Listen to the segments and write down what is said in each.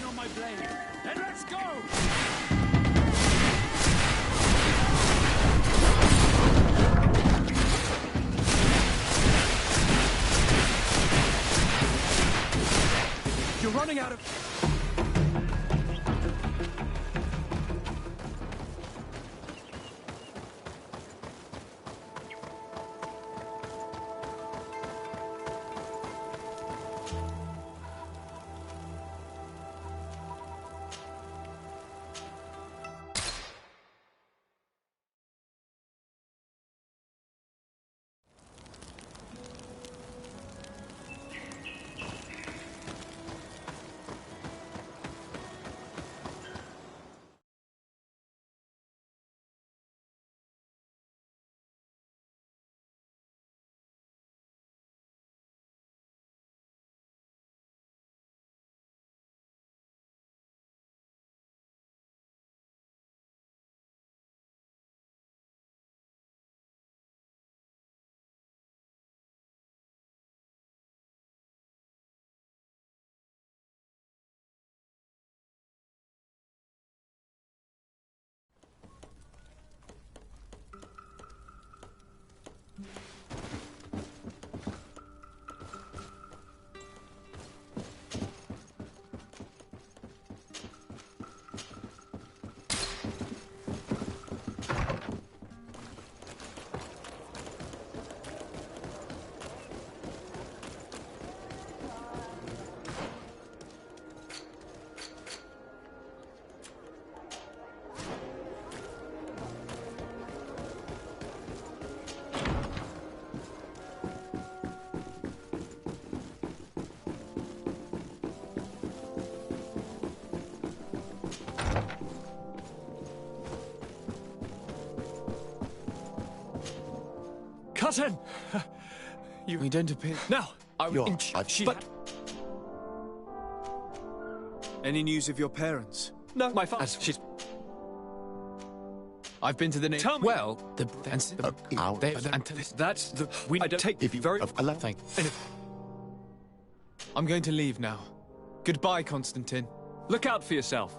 On my blade, and let's go! You're running out of... Cousin! We don't appear... Now! Any news of your parents? No, my father... She's... I've been to the... Tell me! Well, that's the... We... I don't take... If you very... Thank... I'm going to leave now. Goodbye, Constantine. Look out for yourself.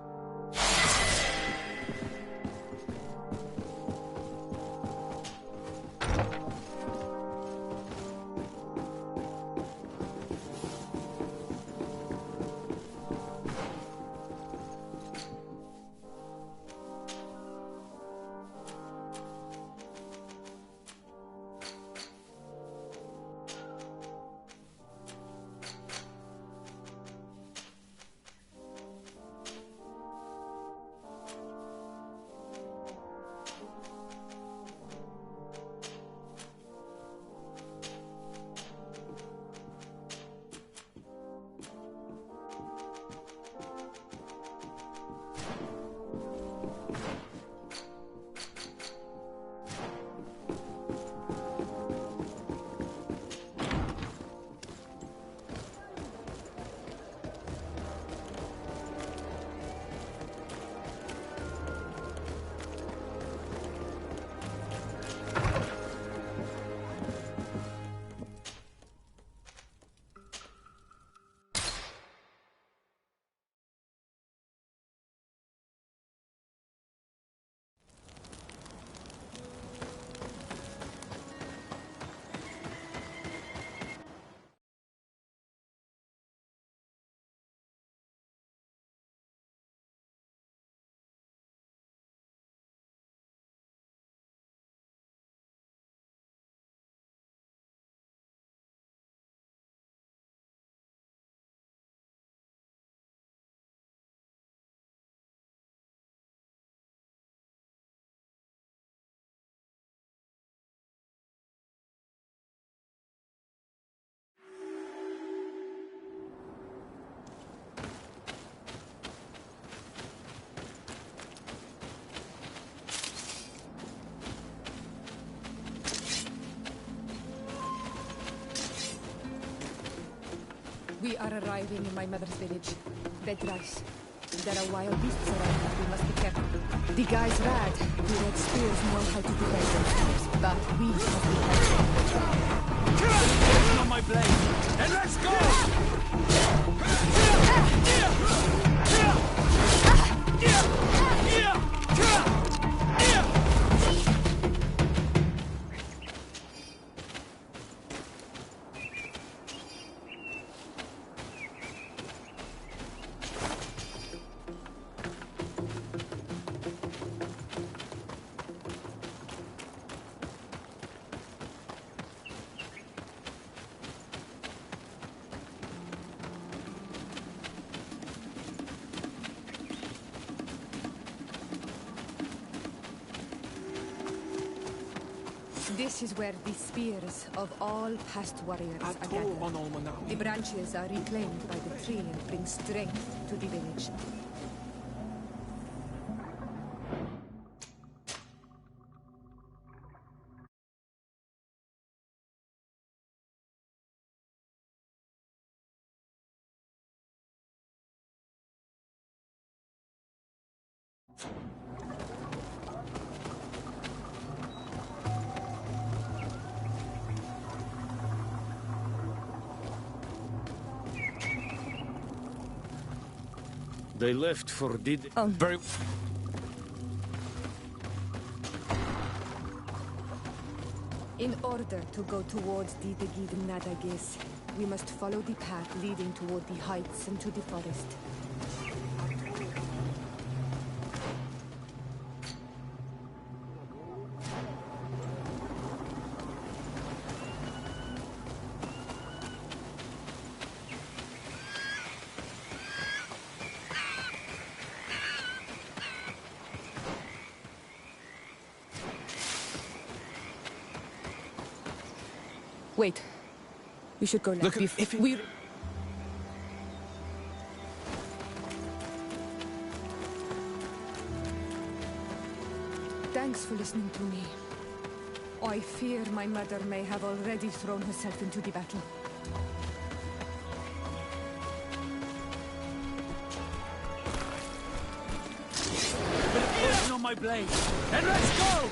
We are arriving in my mother's village. Red rice. There are wild beasts around us. We must be careful. The guy's rad. The red spears know how to defend themselves, but we must be careful. On my blade. And let's go! This is where the spears of all past warriors are gathered. The branches are reclaimed by the tree and bring strength to the village. They left for did... Very... In order to go towards the Gid Nadagis, we must follow the path leading toward the heights and to the forest. Wait. We should go left. Look, if we... Thanks for listening to me. I fear my mother may have already thrown herself into the battle. Put a poison on my blade. And let's go!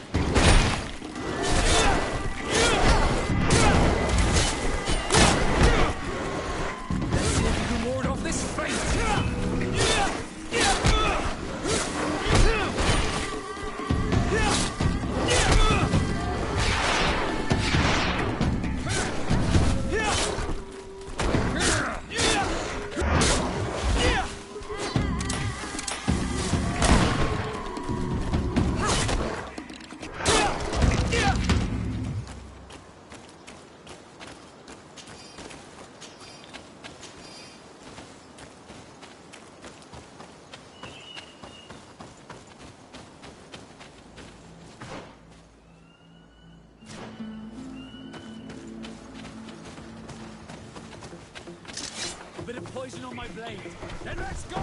Bit of poison on my blade. Then let's go!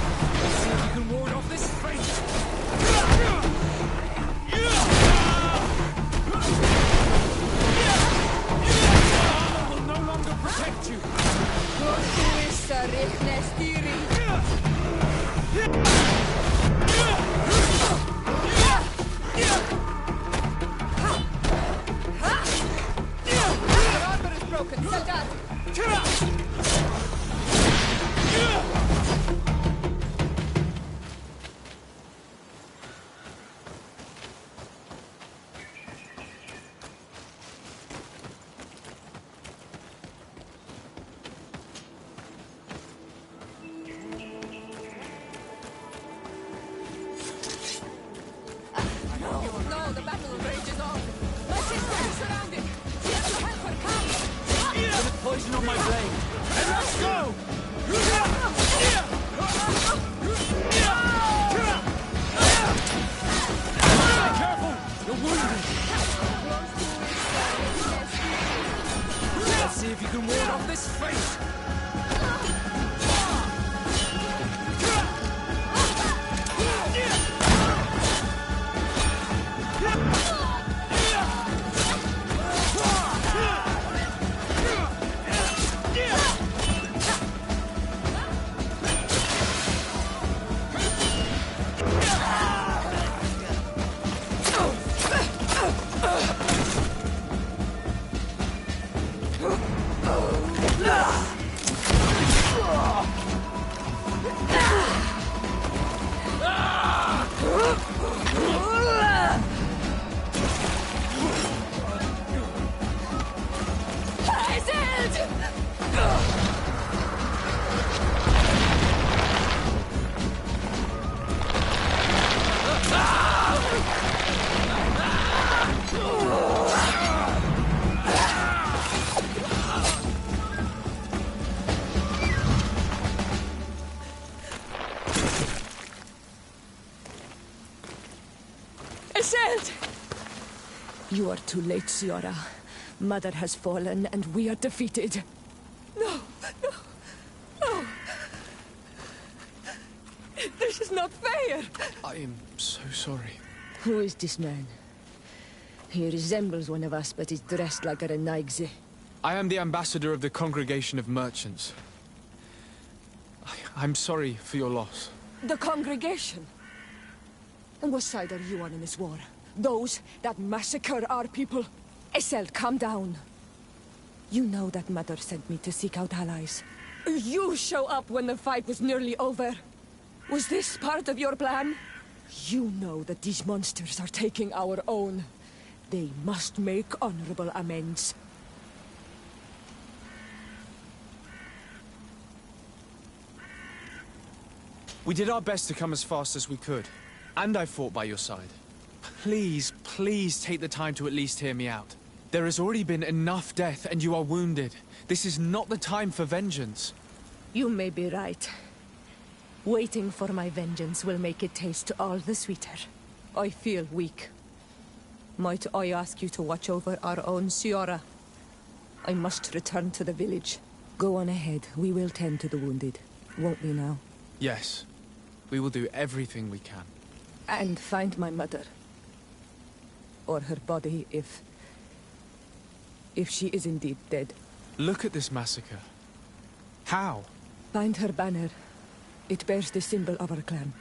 See if you can ward off this fate! Protect you! Your armor is broken, Soldat! No, the battle rages on. My sister is surrounded. She has to help her come. Put a poison on my blade. And let's go! Be careful! You're wounded! his face! You are too late, Siora. Mother has fallen, and we are defeated. No, no, no. This is not fair. I am so sorry. Who is this man? He resembles one of us, but is dressed like a Renaigze. I am the ambassador of the Congregation of Merchants. I'm sorry for your loss. The congregation? And what side are you on in this war? Those that massacre our people? Esselt, calm down. You know that Mother sent me to seek out allies. You show up when the fight was nearly over. Was this part of your plan? You know that these monsters are taking our own. They must make honorable amends. We did our best to come as fast as we could. And I fought by your side. Please, please take the time to at least hear me out. There has already been enough death and you are wounded. This is not the time for vengeance. You may be right. Waiting for my vengeance will make it taste all the sweeter. I feel weak. Might I ask you to watch over our own Siora? I must return to the village. Go on ahead. We will tend to the wounded. Won't we now? Yes. We will do everything we can. And find my mother. Or her body, if she is indeed dead. Look at this massacre. How? Find her banner. It bears the symbol of our clan.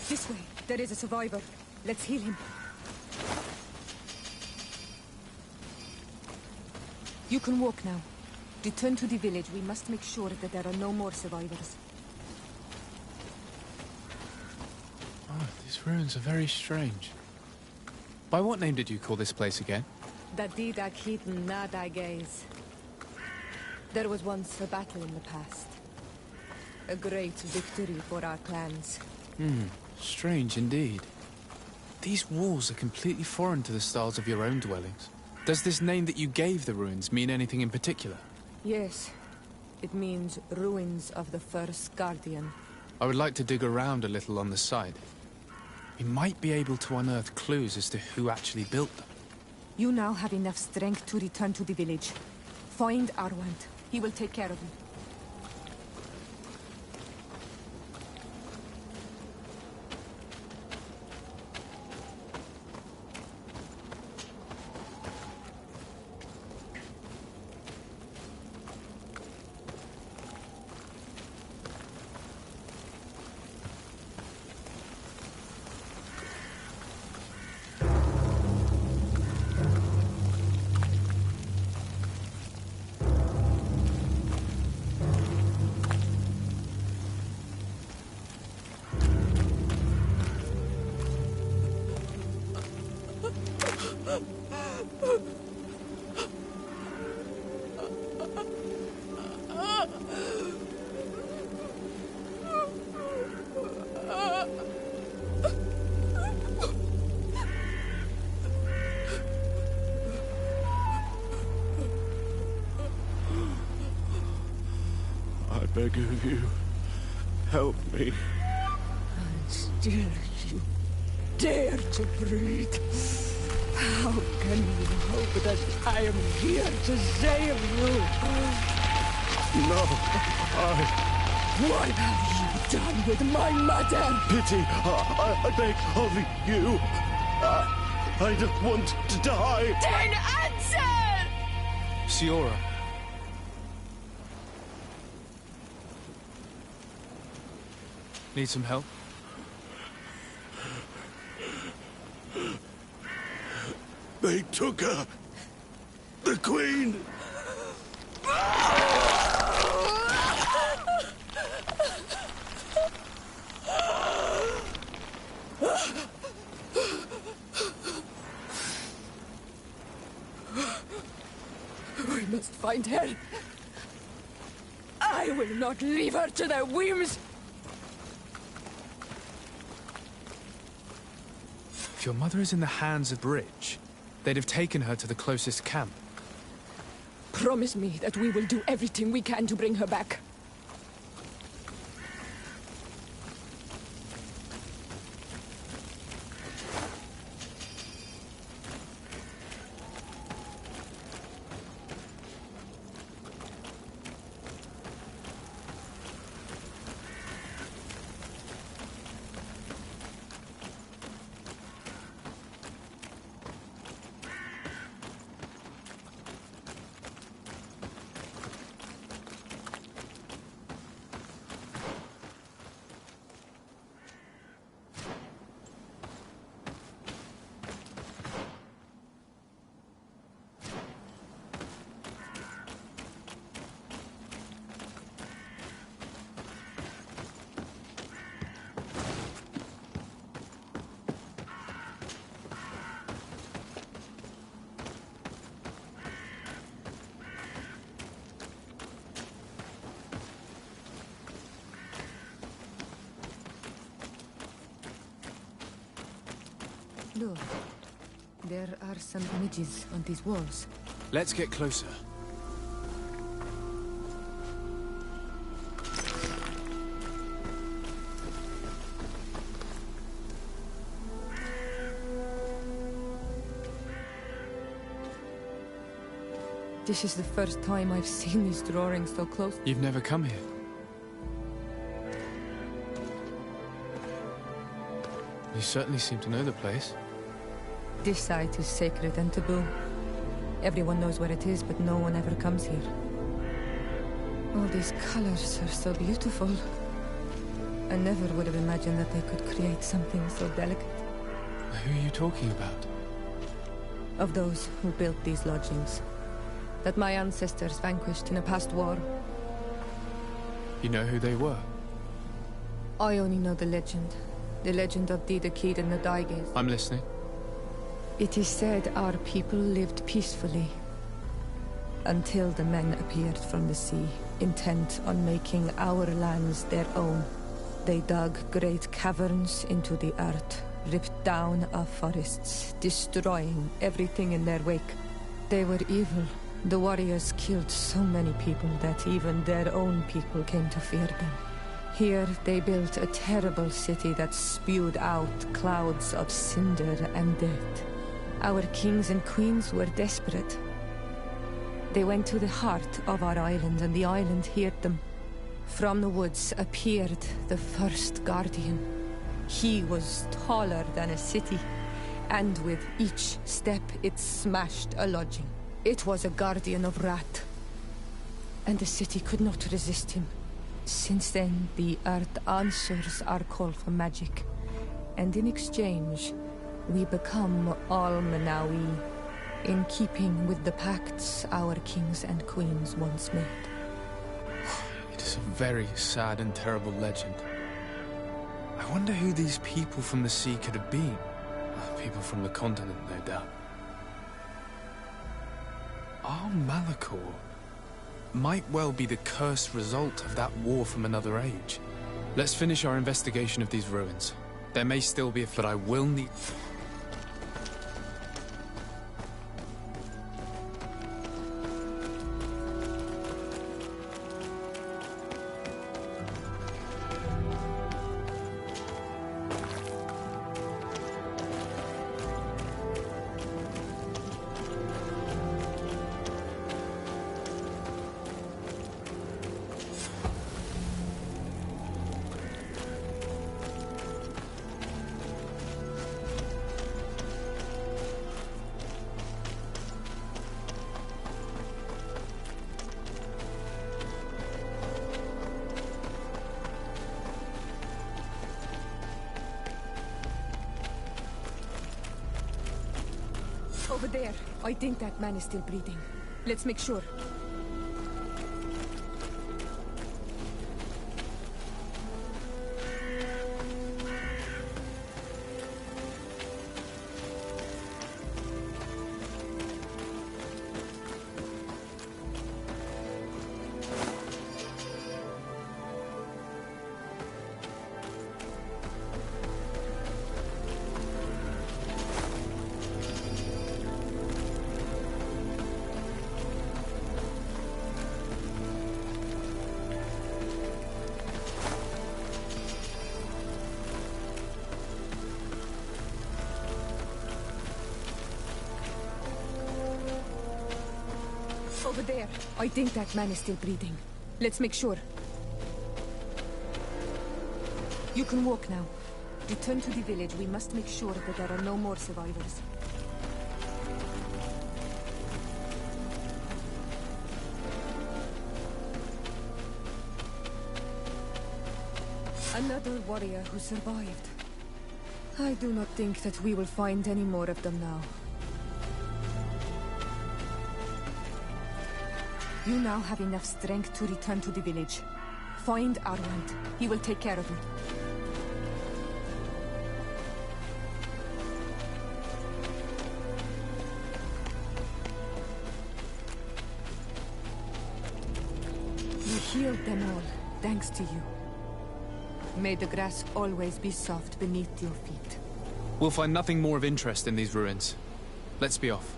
This way. There is a survivor. Let's heal him. You can walk now. Return to the village. We must make sure that there are no more survivors. Oh, these ruins are very strange. By what name did you call this place again? Dadidak Heaton Nadagaze. There was once a battle in the past. A great victory for our clans. Strange indeed. These walls are completely foreign to the styles of your own dwellings. Does this name that you gave the ruins mean anything in particular? Yes. It means ruins of the first guardian. I would like to dig around a little on the side. We might be able to unearth clues as to who actually built them. You now have enough strength to return to the village. Find Arwand. He will take care of you. I beg of you, help me. And still you dare to breathe. How can you hope that I am here to save you? No, What have you done with my mother? pity, I beg of you. I don't want to die. Then answer! Siora. Need some help? They took her. The Queen. We must find her. I will not leave her to their whims. If your mother is in the hands of Bridge, they'd have taken her to the closest camp. Promise me that we will do everything we can to bring her back. Look, there are some images on these walls. Let's get closer. This is the first time I've seen these drawings so close. You've never come here. You certainly seem to know the place. This site is sacred and taboo. Everyone knows where it is, but no one ever comes here. All these colors are so beautiful. I never would have imagined that they could create something so delicate. Who are you talking about? Of those who built these lodgings. That my ancestors vanquished in a past war. You know who they were? I only know the legend. The legend of Dida Kid and the Daiges. I'm listening. It is said our people lived peacefully. Until the men appeared from the sea, intent on making our lands their own. They dug great caverns into the earth, ripped down our forests, destroying everything in their wake. They were evil. The warriors killed so many people that even their own people came to fear them. Here they built a terrible city that spewed out clouds of cinder and death. Our kings and queens were desperate. They went to the heart of our island, and the island heard them. From the woods appeared the first guardian. He was taller than a city, and with each step it smashed a lodging. It was a guardian of Rat, and the city could not resist him. Since then, the earth answers our call for magic, and in exchange, we become Almanawi, in keeping with the pacts our kings and queens once made. It is a very sad and terrible legend. I wonder who these people from the sea could have been. People from the continent, no doubt. Our Malachor might well be the cursed result of that war from another age. Let's finish our investigation of these ruins. There may still be a... but I will need... Over there. I think that man is still breathing. Let's make sure. Over there. I think that man is still breathing. Let's make sure. You can walk now. Return to the village. We must make sure that there are no more survivors. Another warrior who survived. I do not think that we will find any more of them now. You now have enough strength to return to the village. Find Arwand. He will take care of you. You healed them all, thanks to you. May the grass always be soft beneath your feet. We'll find nothing more of interest in these ruins. Let's be off.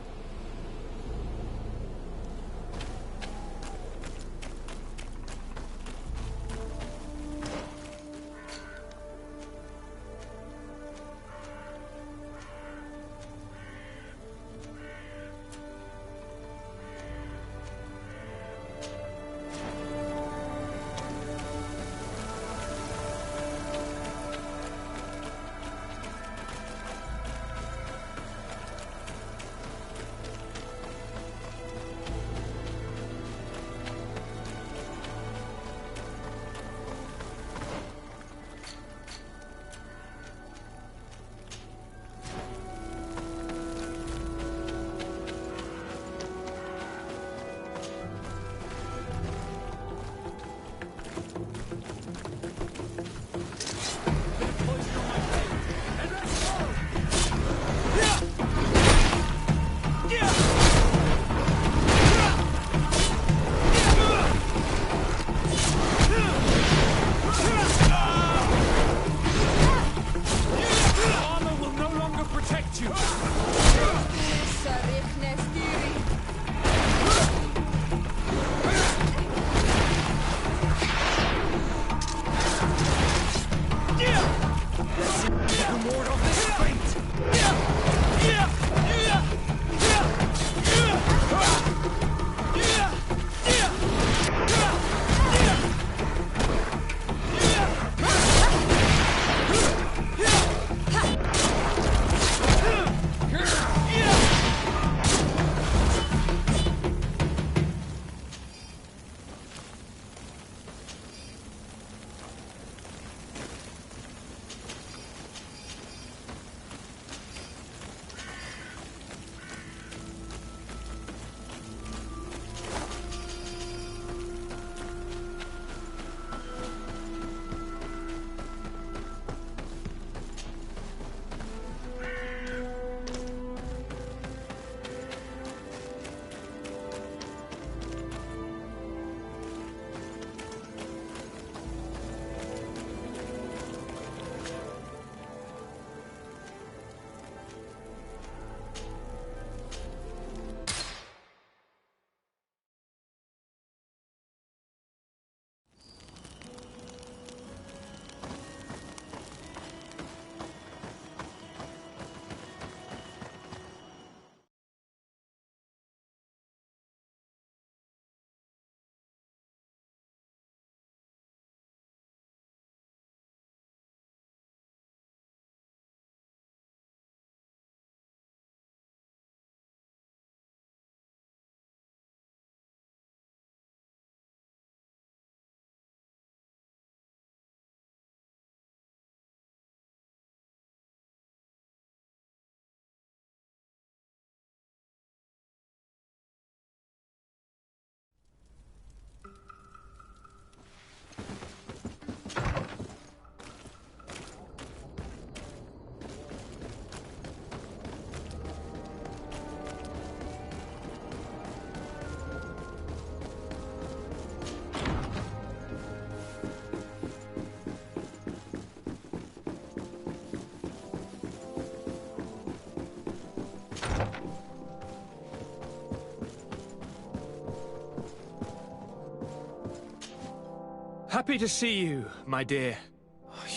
Happy to see you, my dear.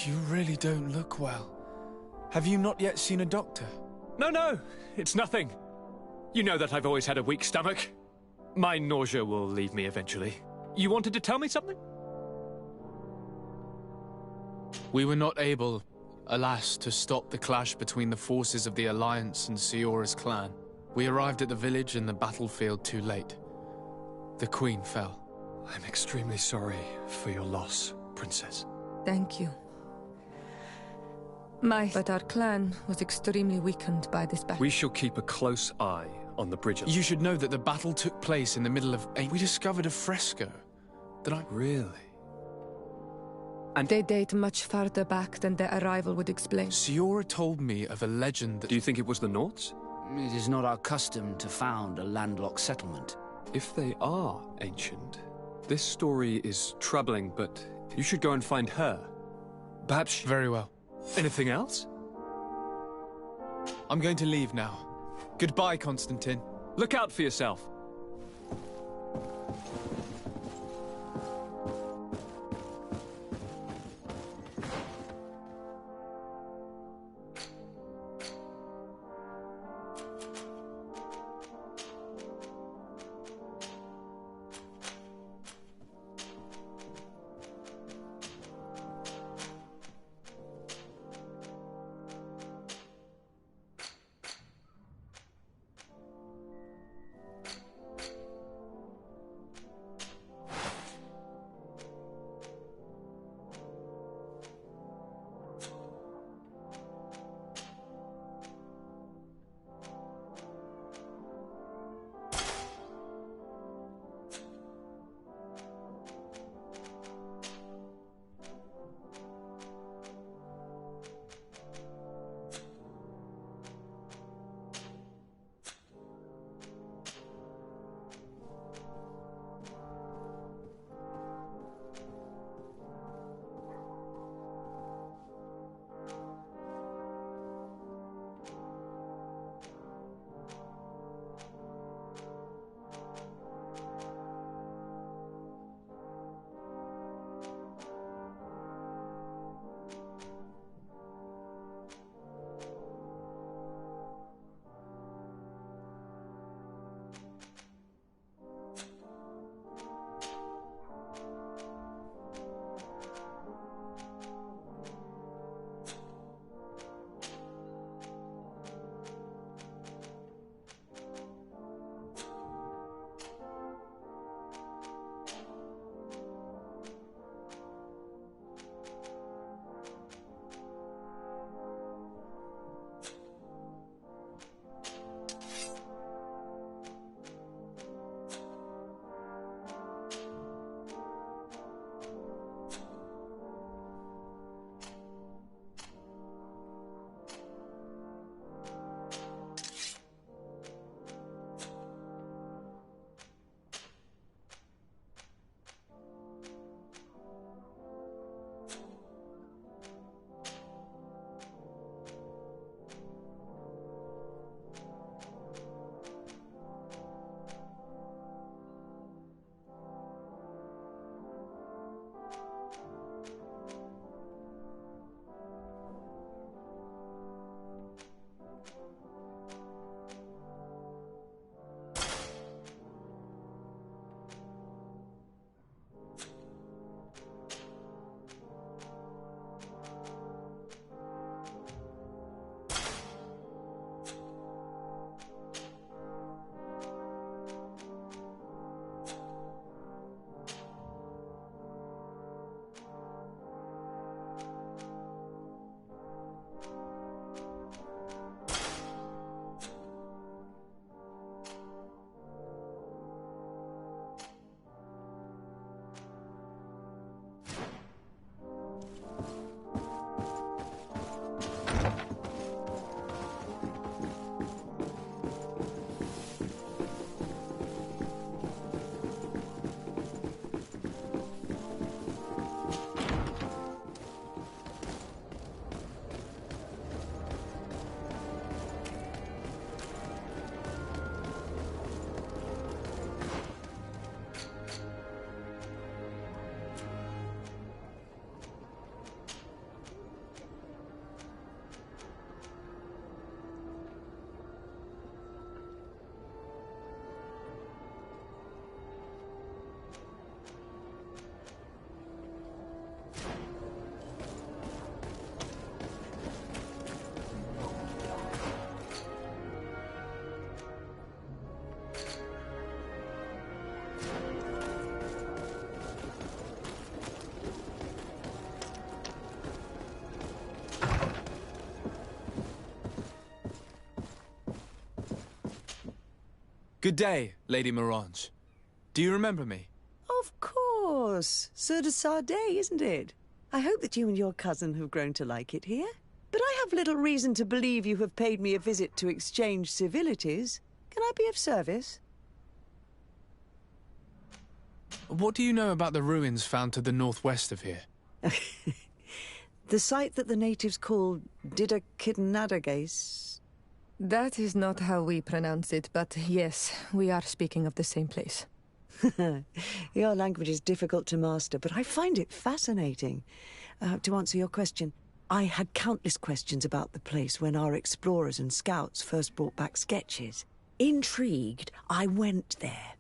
You really don't look well. Have you not yet seen a doctor? No, it's nothing. You know that I've always had a weak stomach. My nausea will leave me eventually. You wanted to tell me something? We were not able, alas, to stop the clash between the forces of the Alliance and Siora's clan. We arrived at the village and the battlefield too late. The Queen fell. I'm extremely sorry for your loss, Princess. Thank you. But our clan was extremely weakened by this battle. We shall keep a close eye on the bridges. You should know that the battle took place in the middle of... We discovered a fresco that I... Really? And They date much farther back than their arrival would explain. Siora told me of a legend that... do you think it was the Nauts? It is not our custom to found a landlocked settlement. If they are ancient, this story is troubling, but you should go and find her. Perhaps... Very well. Anything else? I'm going to leave now. Goodbye, Constantine. Look out for yourself. Good day, Lady Morange. Do you remember me? Of course. Sur de Sade, isn't it? I hope that you and your cousin have grown to like it here. But I have little reason to believe you have paid me a visit to exchange civilities. Can I be of service? What do you know about the ruins found to the northwest of here? The site that the natives call Didakidnadagase. That is not how we pronounce it, but yes, we are speaking of the same place. Your language is difficult to master, but I find it fascinating. To answer your question, I had countless questions about the place when our explorers and scouts first brought back sketches. Intrigued, I went there.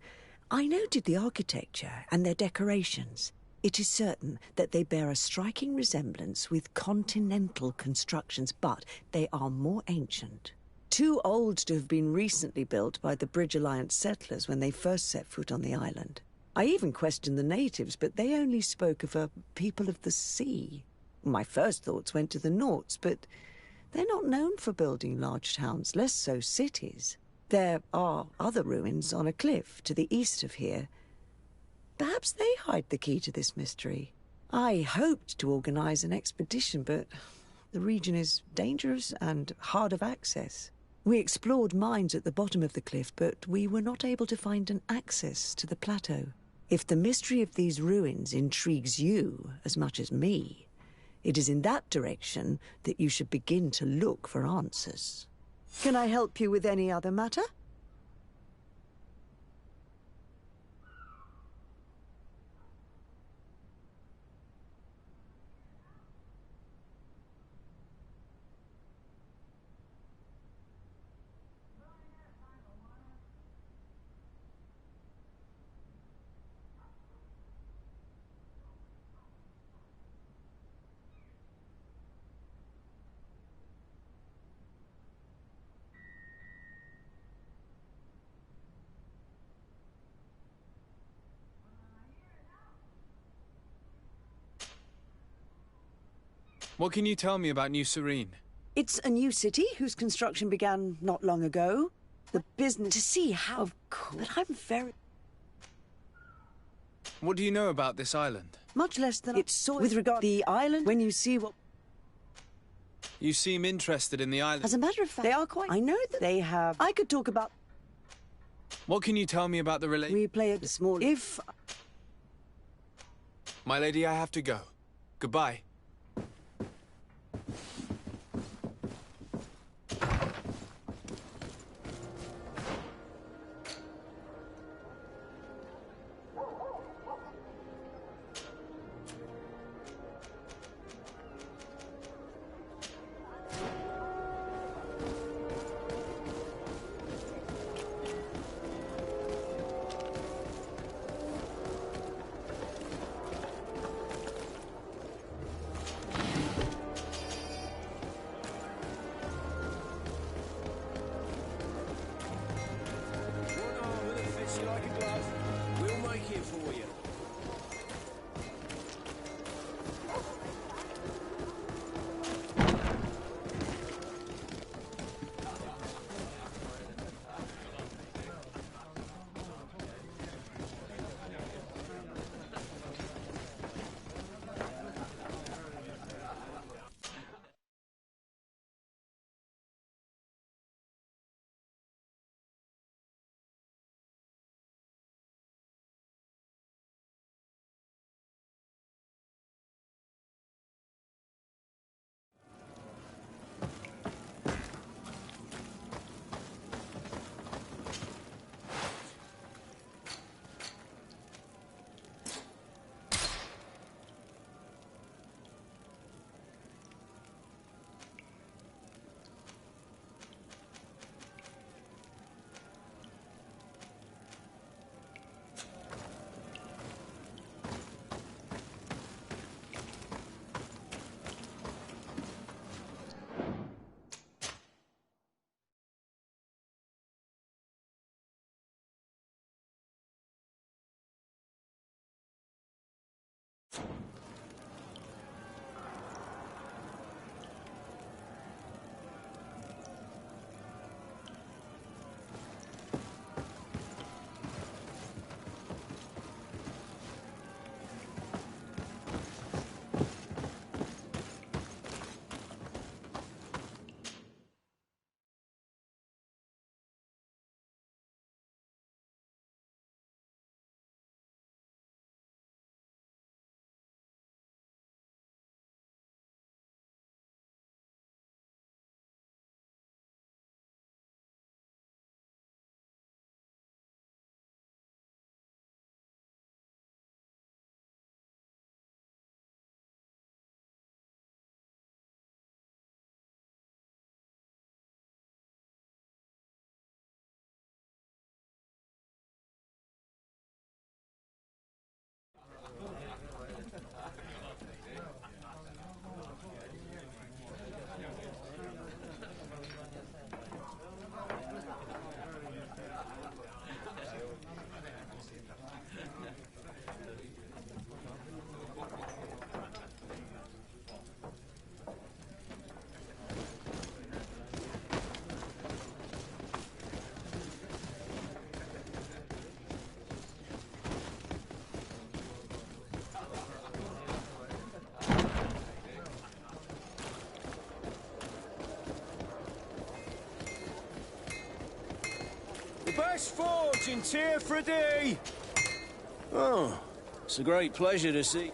I noted the architecture and their decorations. It is certain that they bear a striking resemblance with continental constructions, but they are more ancient. Too old to have been recently built by the Bridge Alliance settlers when they first set foot on the island. I even questioned the natives, but they only spoke of a people of the sea. My first thoughts went to the Nauts, but they're not known for building large towns, less so cities. There are other ruins on a cliff to the east of here. Perhaps they hide the key to this mystery. I hoped to organize an expedition, but the region is dangerous and hard of access. We explored mines at the bottom of the cliff, but we were not able to find an access to the plateau. If the mystery of these ruins intrigues you as much as me, it is in that direction that you should begin to look for answers. Can I help you with any other matter? What can you tell me about New Serene? It's a new city whose construction began not long ago. The business to see how cool. But I'm very What do you know about this island? much less than it's so with regard to the island. When you see what, You seem interested in the island. as a matter of fact, they are quite. I know that they have. I could talk about. What can you tell me about the relation? We play it small. If My lady, I have to go. Goodbye. best forge in Tier for a day. Oh, it's a great pleasure to see.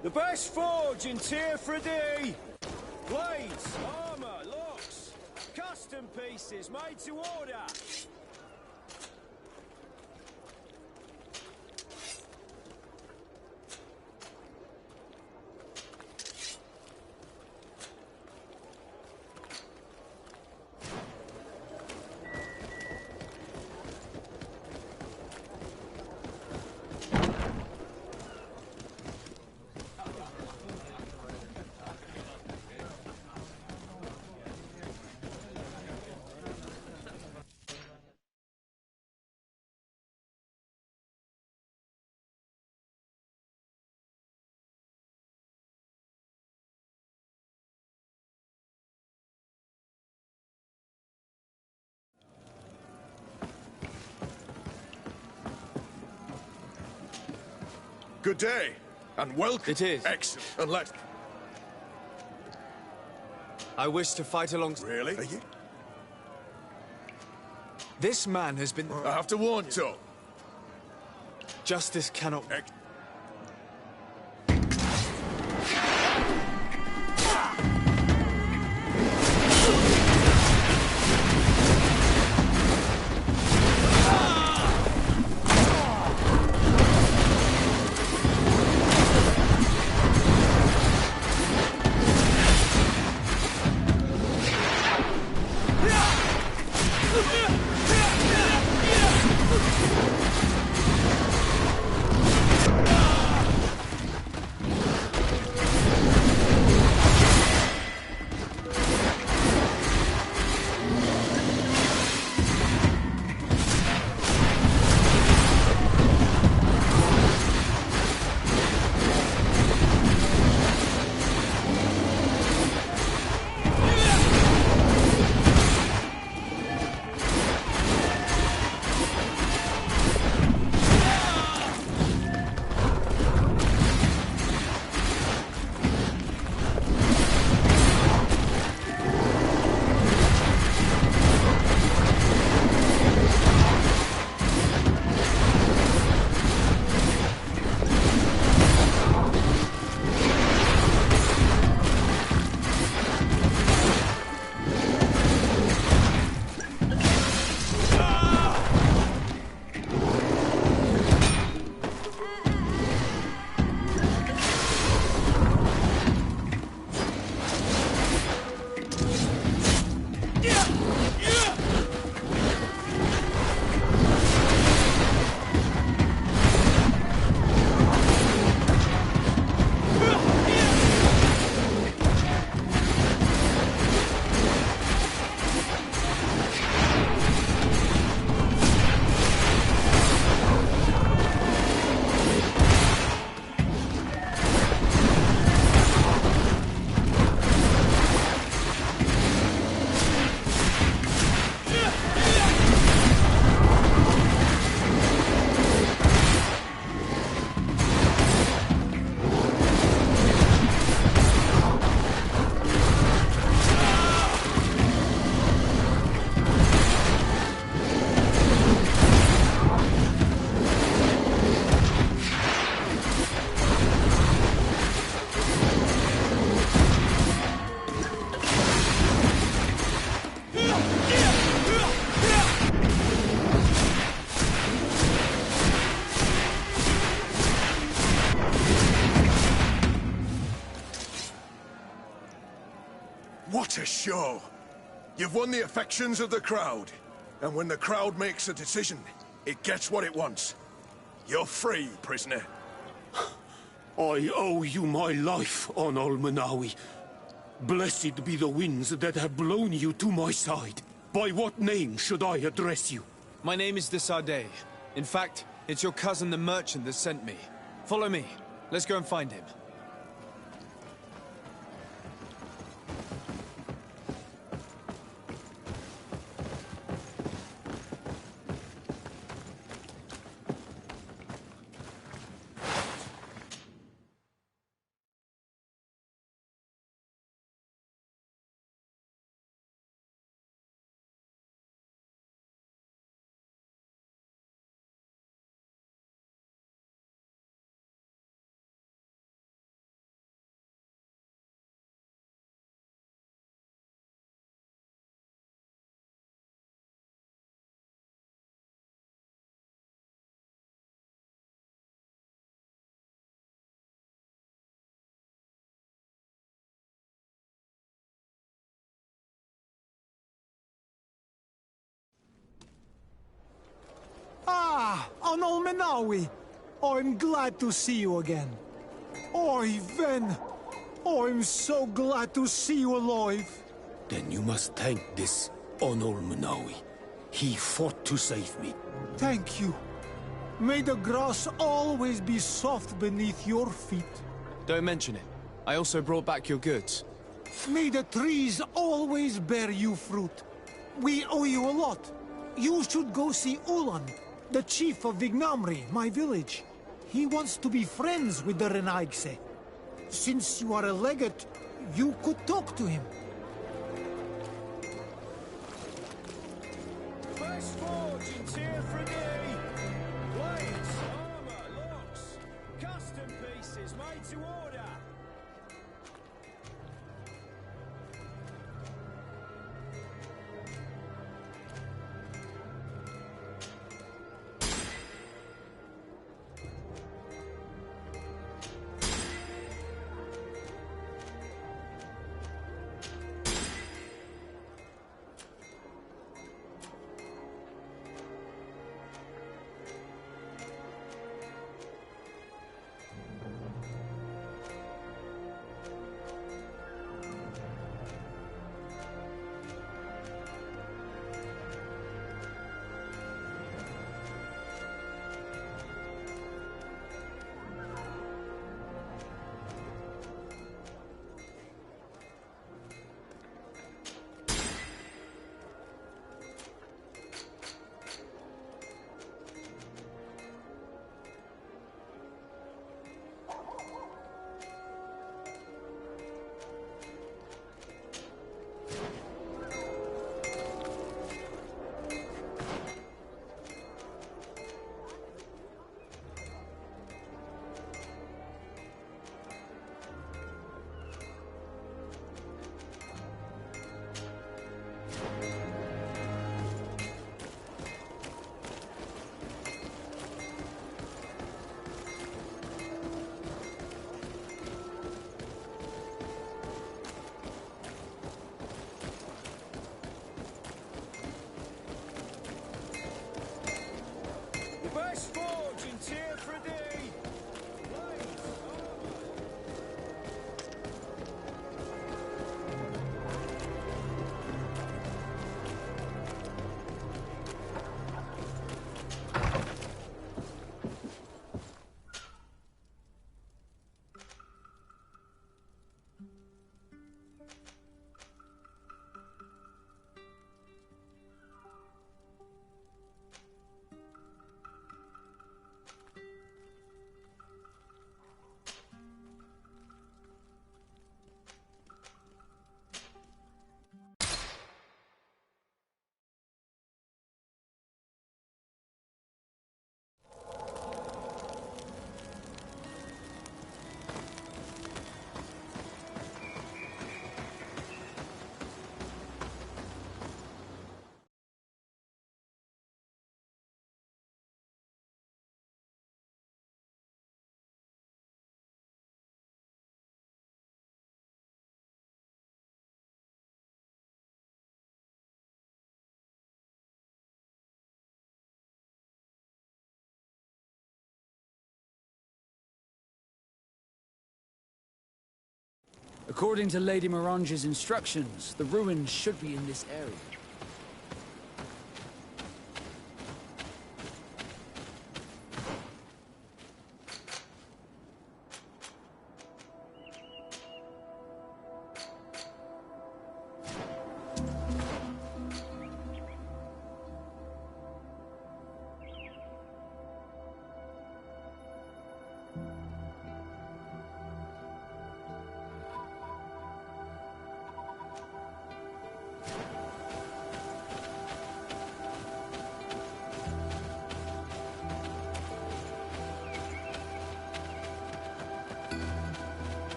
The best forge in Tier for a day. Blades, armour, locks, custom pieces made to order. Good day, and welcome. It is. Excellent. And let... I wish to fight alongside... Really? Are you? This man has been... I have to warn you. So, Justice cannot... What a show! You've won the affections of the crowd. And when the crowd makes a decision, it gets what it wants. You're free, prisoner. I owe you my life, Onol Manawi. Blessed be the winds that have blown you to my side. By what name should I address you? My name is Desade. In fact, it's your cousin the merchant that sent me. Follow me. Let's go and find him. Ah, Onol Menawi. I'm glad to see you again. Oi, Ven. I'm so glad to see you alive. Then you must thank this Onol Manawi. He fought to save me. Thank you. May the grass always be soft beneath your feet. Don't mention it. I also brought back your goods. May the trees always bear you fruit. We owe you a lot. You should go see Ulan, the chief of Vignamri, my village. He wants to be friends with the Renaigse. Since you are a legate, you could talk to him. Best forge in tier 3D. Blades, armor, locks, custom pieces made to order. According to Lady Morange's instructions, the ruins should be in this area.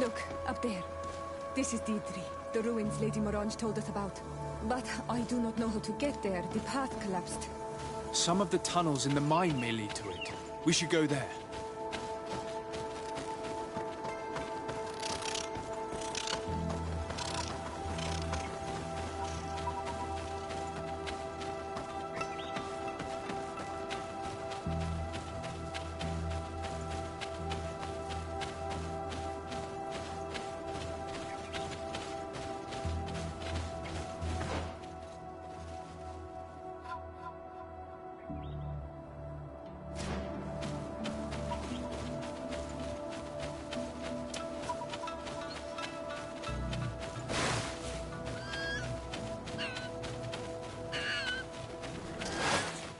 Look, up there. This is Didri, the ruins Lady Morange told us about. But I do not know how to get there. The path collapsed. Some of the tunnels in the mine may lead to it. We should go there.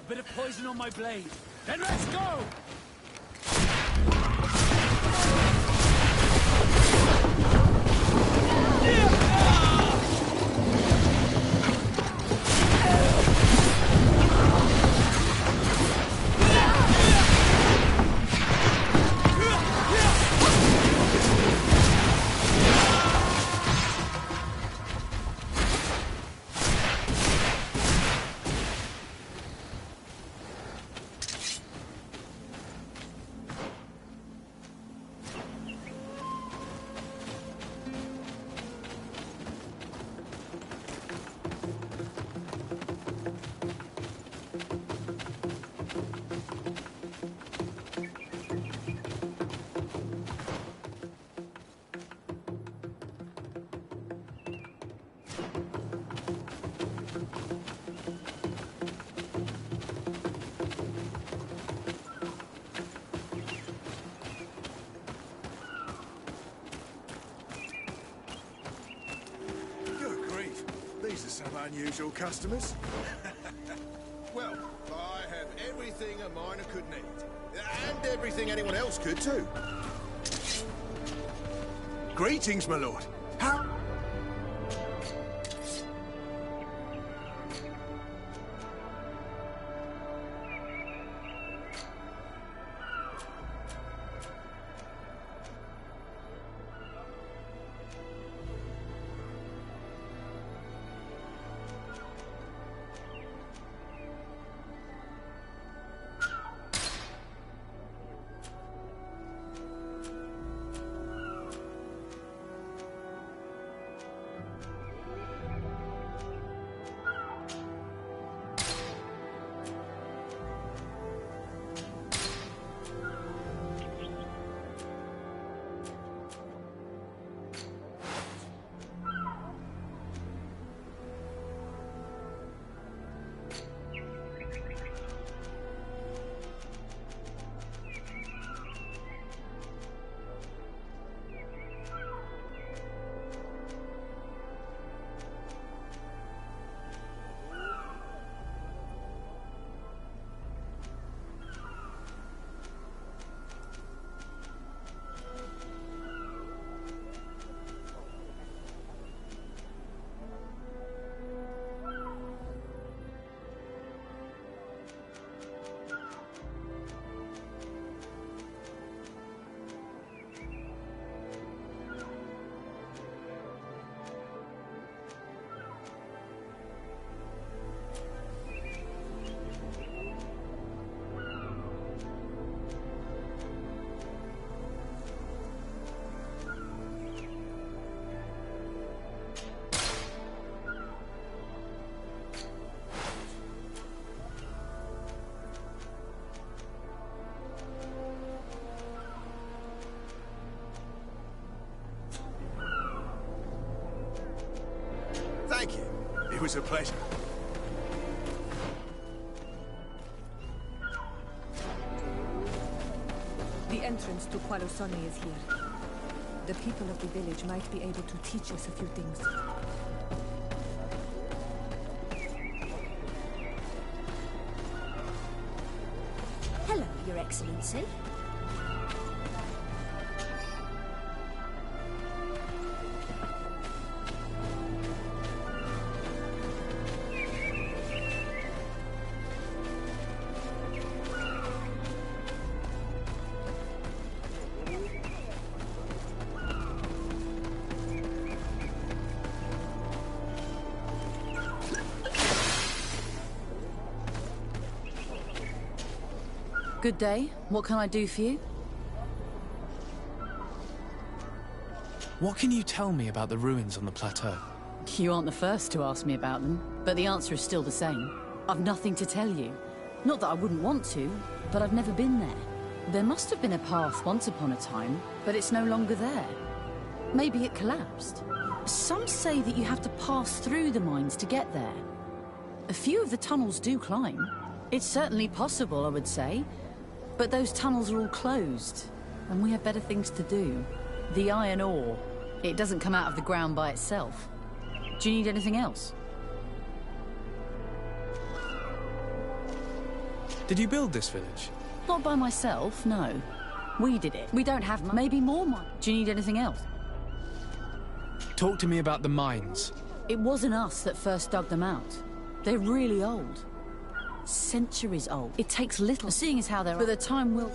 Bit of poison on my blade. Then let's go! These are some unusual customers. Well, I have everything a miner could need. And everything anyone else could, too. Greetings, my lord. How... was a pleasure. The entrance to Qualosone is here. The people of the village might be able to teach us a few things. Hello, Your Excellency. Good day. What can I do for you? What can you tell me about the ruins on the plateau? You aren't the first to ask me about them, but the answer is still the same. I've nothing to tell you. Not that I wouldn't want to, but I've never been there. There must have been a path once upon a time, but it's no longer there. Maybe it collapsed. Some say that you have to pass through the mines to get there. A few of the tunnels do climb. It's certainly possible, I would say. But those tunnels are all closed, and we have better things to do. The iron ore, it doesn't come out of the ground by itself. Do you need anything else? Did you build this village? Not by myself, no. We did it. We don't have maybe more money. Do you need anything else? Talk to me about the mines. It wasn't us that first dug them out. They're really old. Centuries old. It takes little, seeing as how they're... But the time will...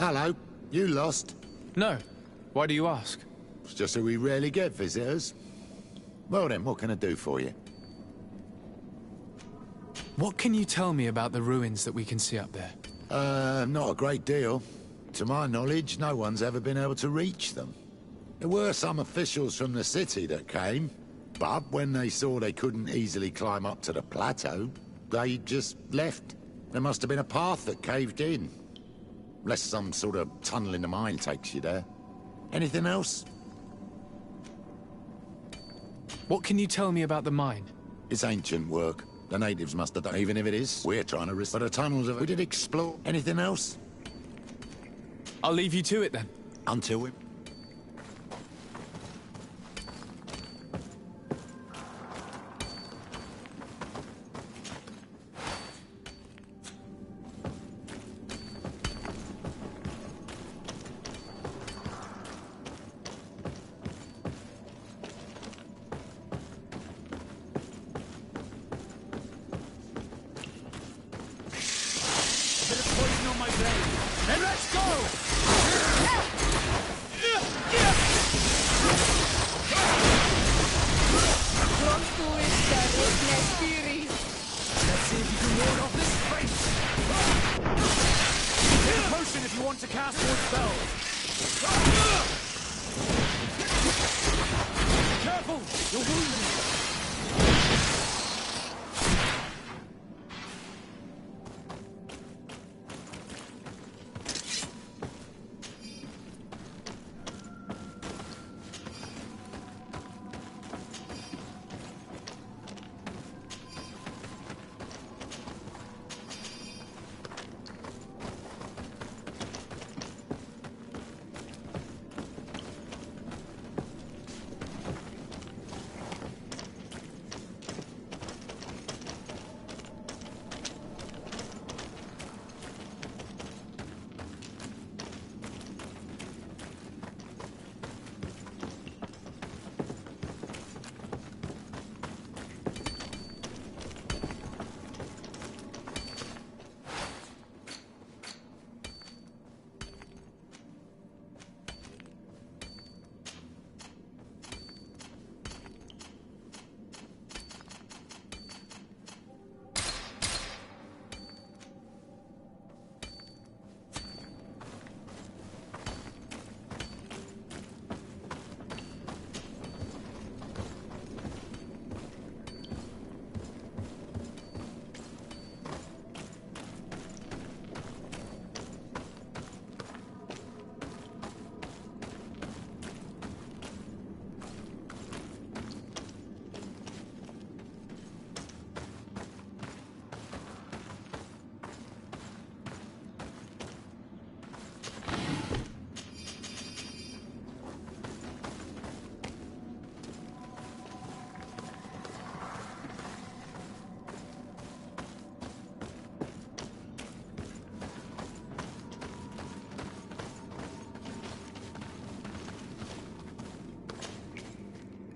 Hello. You lost? No. Why do you ask? It's just that we rarely get visitors. Well then, what can I do for you? What can you tell me about the ruins that we can see up there? Not a great deal. To my knowledge, no one's ever been able to reach them. There were some officials from the city that came, but when they saw they couldn't easily climb up to the plateau, they just left. There must have been a path that caved in. Unless some sort of tunnel in the mine takes you there. Anything else? What can you tell me about the mine? It's ancient work. The natives must have done, even if it is. We're trying to risk. But the tunnels of... We did explore. Anything else? I'll leave you to it then. Until we...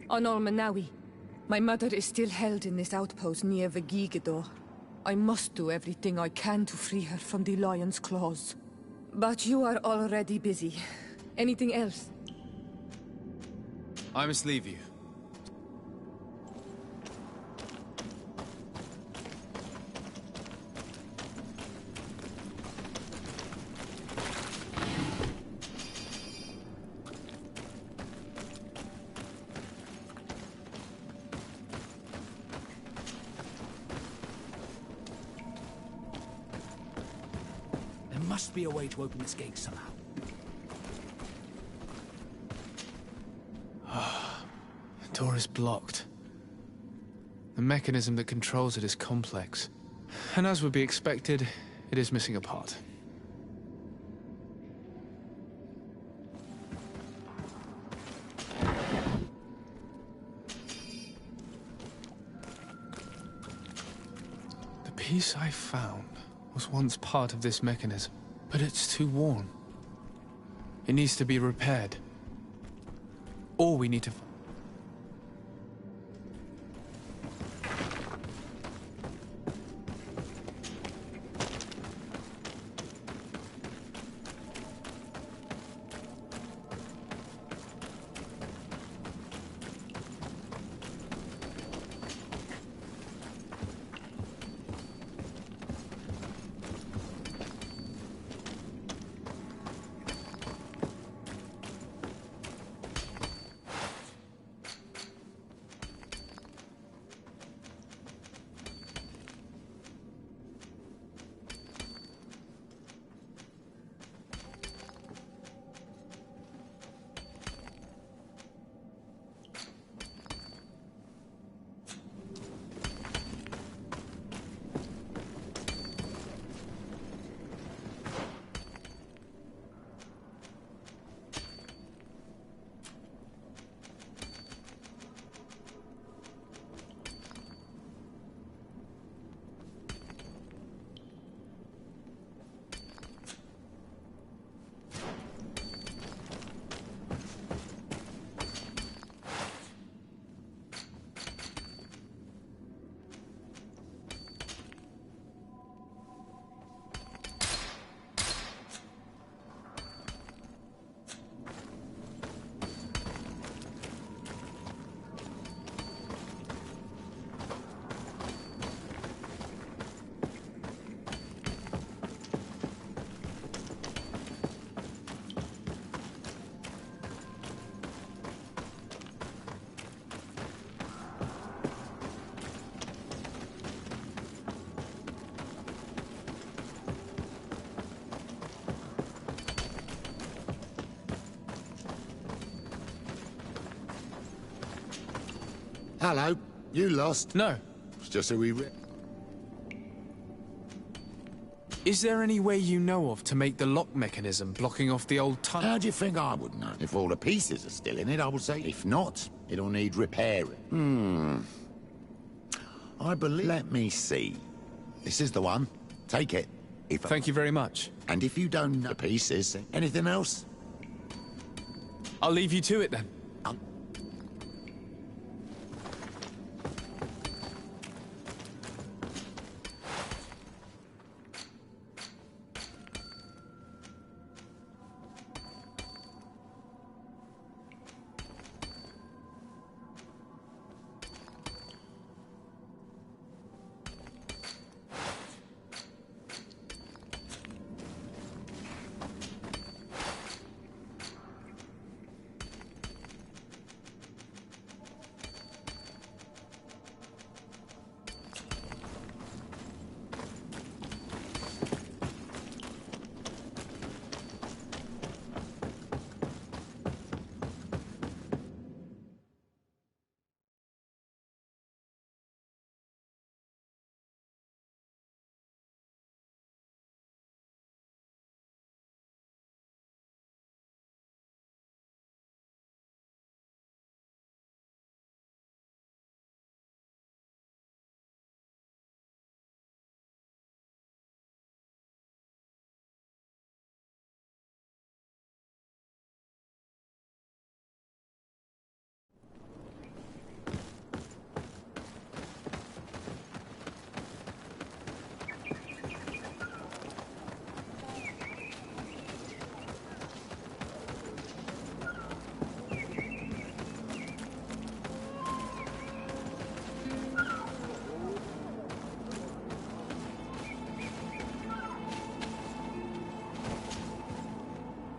On Olmanawi, my mother is still held in this outpost near Vegigedor. I must do everything I can to free her from the lion's claws. But you are already busy. Anything else? I must leave you. Must be a way to open this gate somehow. The door is blocked. The mechanism that controls it is complex. And as would be expected, it is missing a part. The piece I found was once part of this mechanism. But it's too worn. It needs to be repaired. Or we need to... Hello. You lost? No. It's just who we... Is there any way you know of to make the lock mechanism blocking off the old tunnel? How do you think I would know? If all the pieces are still in it, I would say. If not, it'll need repairing. I believe... Let me see. This is the one. Take it. Thank you very much. And if you don't know the pieces, anything else? I'll leave you to it then.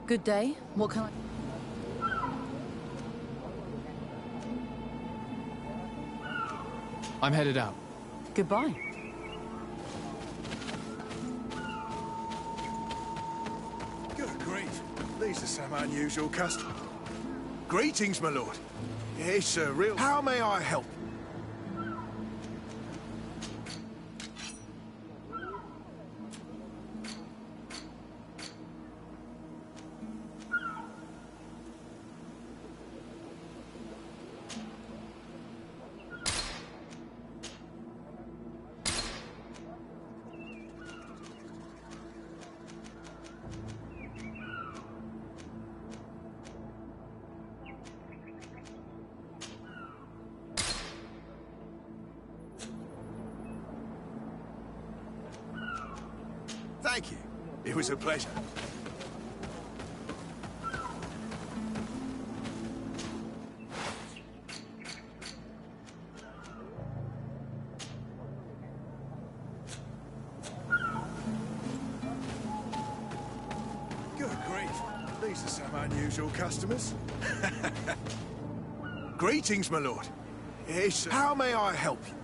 Good day. What can I... I'm headed out. Goodbye. Good grief. These are some unusual customers. Greetings, my lord. It's a real... How may I help? Thank you. It was a pleasure. Good grief. These are some unusual customers. Greetings, my lord. Yes, how may I help you?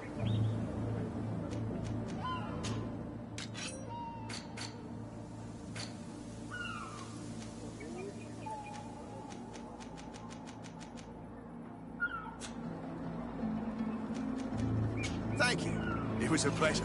Thank you. It was a pleasure.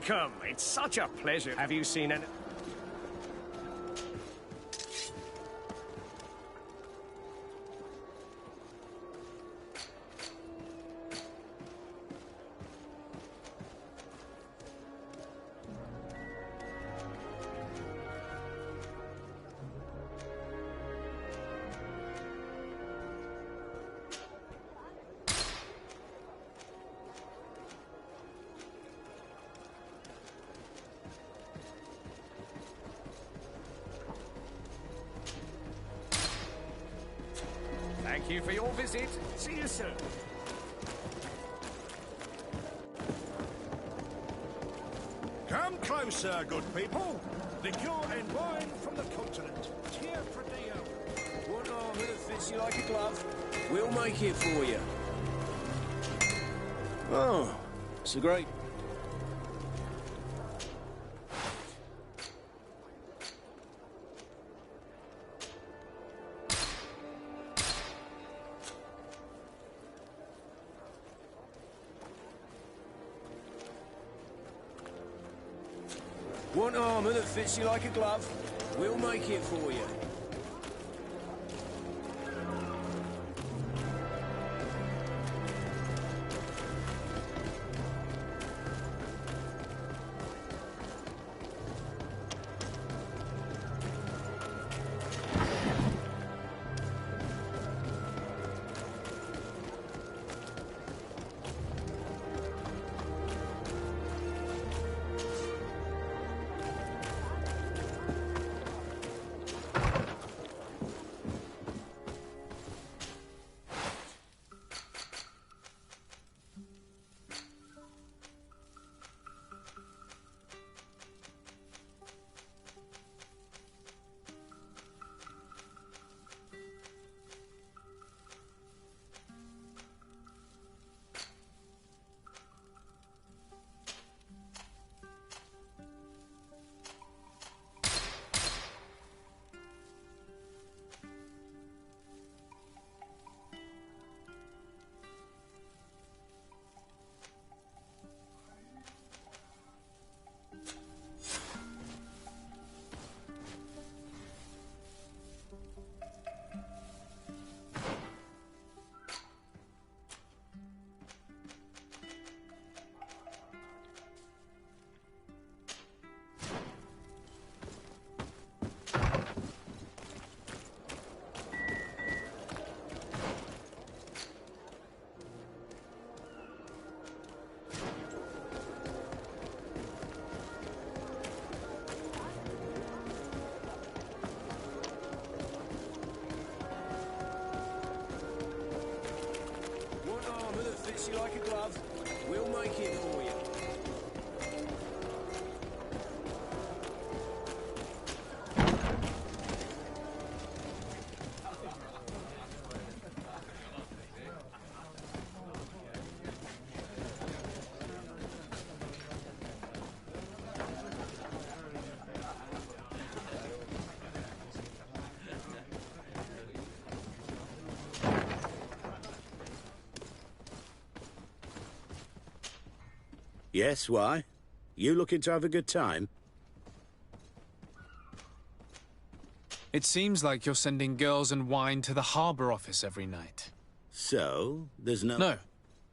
Welcome! It's such a pleasure. Have you seen an... Thank you for your visit. See you soon. Come closer, good people. Liqueur and wine from the continent. Cheer for Dio. One arm that fits you like a glove. We'll make it for you. Oh, it's a great... Want armour that fits you like a glove? We'll make it for you. Fits you like a glove. We'll make it for you. Yes, why? You looking to have a good time? It seems like you're sending girls and wine to the harbour office every night. So, there's no... No,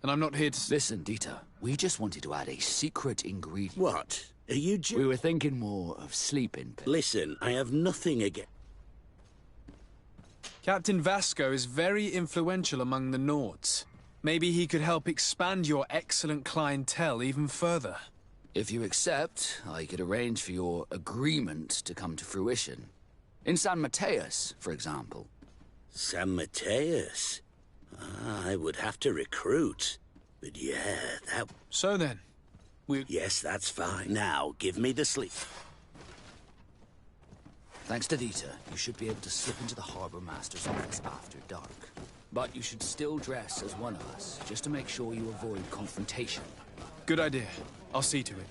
and I'm not here to... Listen, Dieter, we just wanted to add a secret ingredient. What? Are you We were thinking more of sleeping pills. Listen, I have nothing against... Captain Vasco is very influential among the Nords. Maybe he could help expand your excellent clientele even further. If you accept, I could arrange for your agreement to come to fruition. In San Mateus, for example. San Mateus? I would have to recruit. But yeah, that... So then, Yes, that's fine. Now, give me the sleep. Thanks to Dieter, you should be able to slip into the Harbour Master's office after dark. But you should still dress as one of us, just to make sure you avoid confrontation. Good idea. I'll see to it.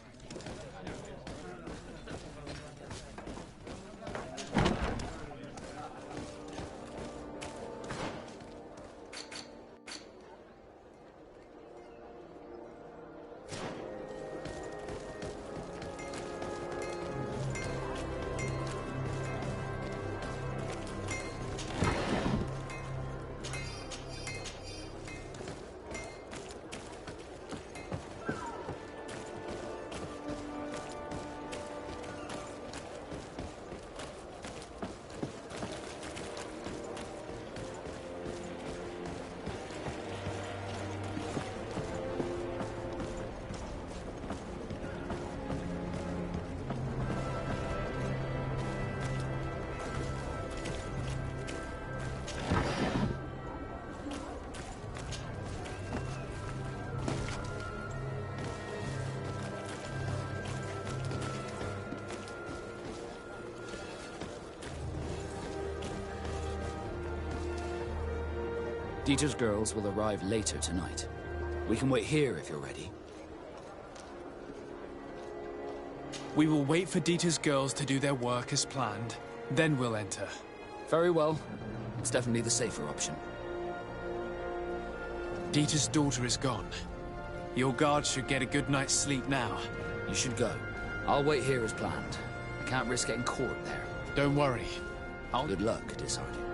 Dieter's girls will arrive later tonight. We can wait here if you're ready. We will wait for Dieter's girls to do their work as planned. Then we'll enter. Very well. It's definitely the safer option. Dieter's daughter is gone. Your guards should get a good night's sleep now. You should go. I'll wait here as planned. I can't risk getting caught there. Don't worry. Good luck, Dishearted.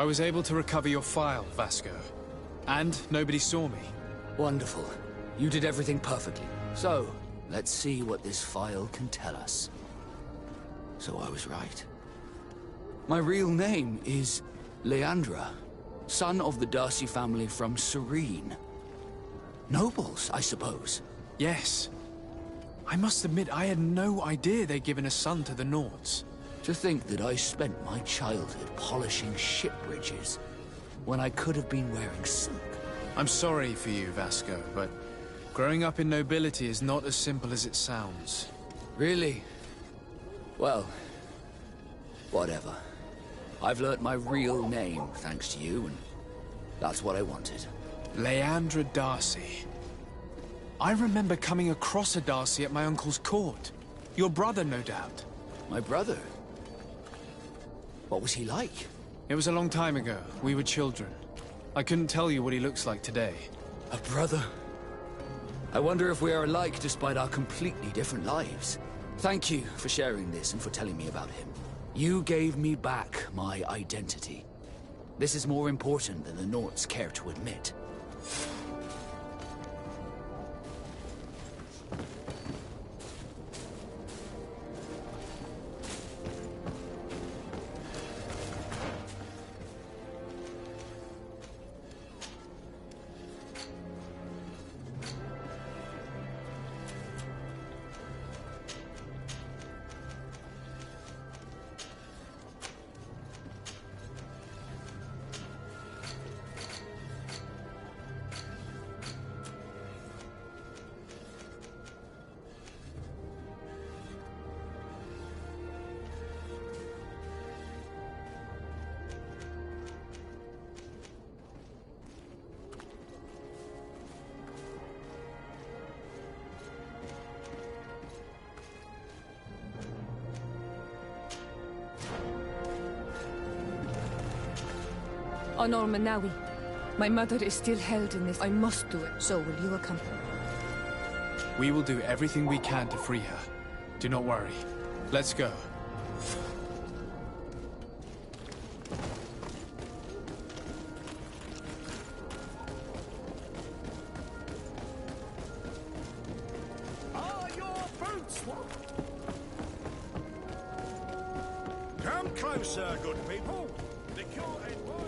I was able to recover your file, Vasco. And nobody saw me. Wonderful. You did everything perfectly. So, let's see what this file can tell us. So I was right. My real name is Leandra, son of the Darcy family from Serene. Nobles, I suppose. Yes. I must admit, I had no idea they'd given a son to the Nords. To think that I spent my childhood polishing ship bridges, when I could have been wearing silk. I'm sorry for you, Vasco, but growing up in nobility is not as simple as it sounds. Really? Well, whatever. I've learnt my real name, thanks to you, and that's what I wanted. Leandra Darcy. I remember coming across a Darcy at my uncle's court. Your brother, no doubt. My brother? What was he like? It was a long time ago. We were children. I couldn't tell you what he looks like today. A brother? I wonder if we are alike despite our completely different lives. Thank you for sharing this and for telling me about him. You gave me back my identity. This is more important than the Nords care to admit. On Olmanawi. My mother is still held in this. I must do it. So will you accompany? We will do everything we can to free her. Do not worry. Let's go. Are your boots what? Come closer, good people. The cure and wine.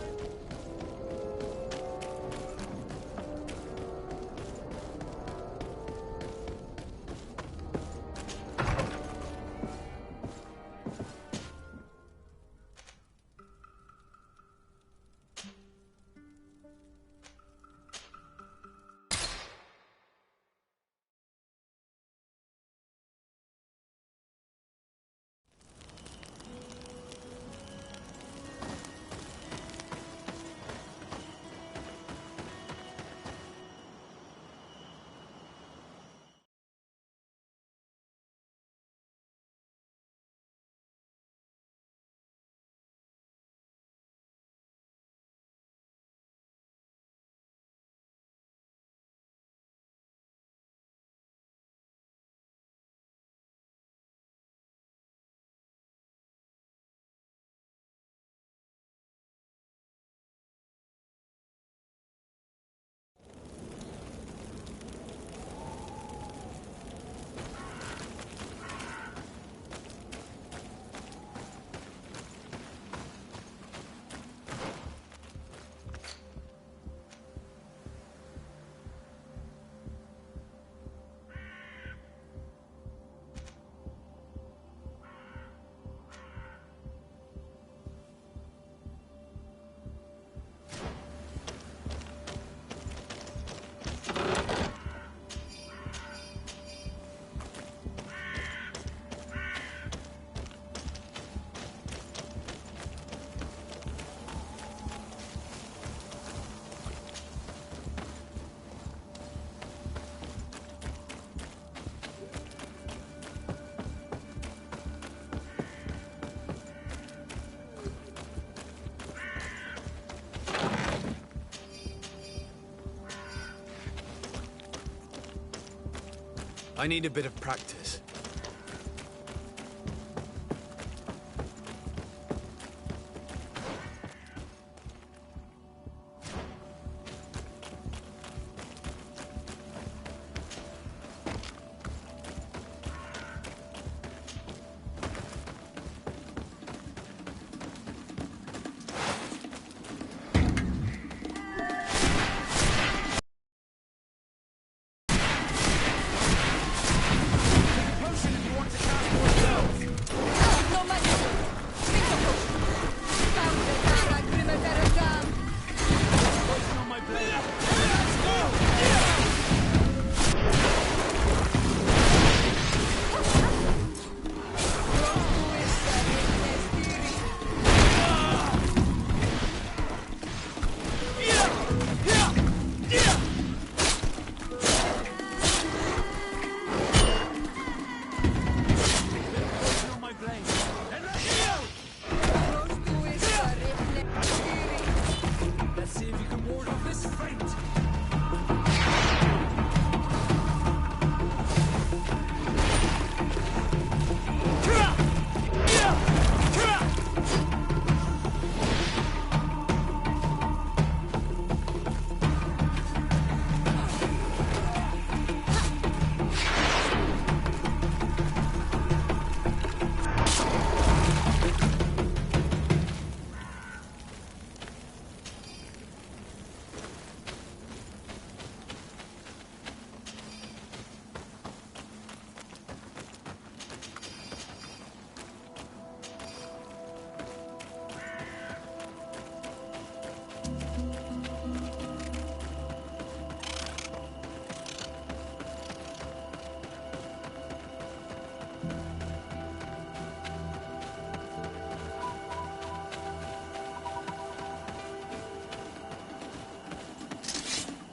I need a bit of practice.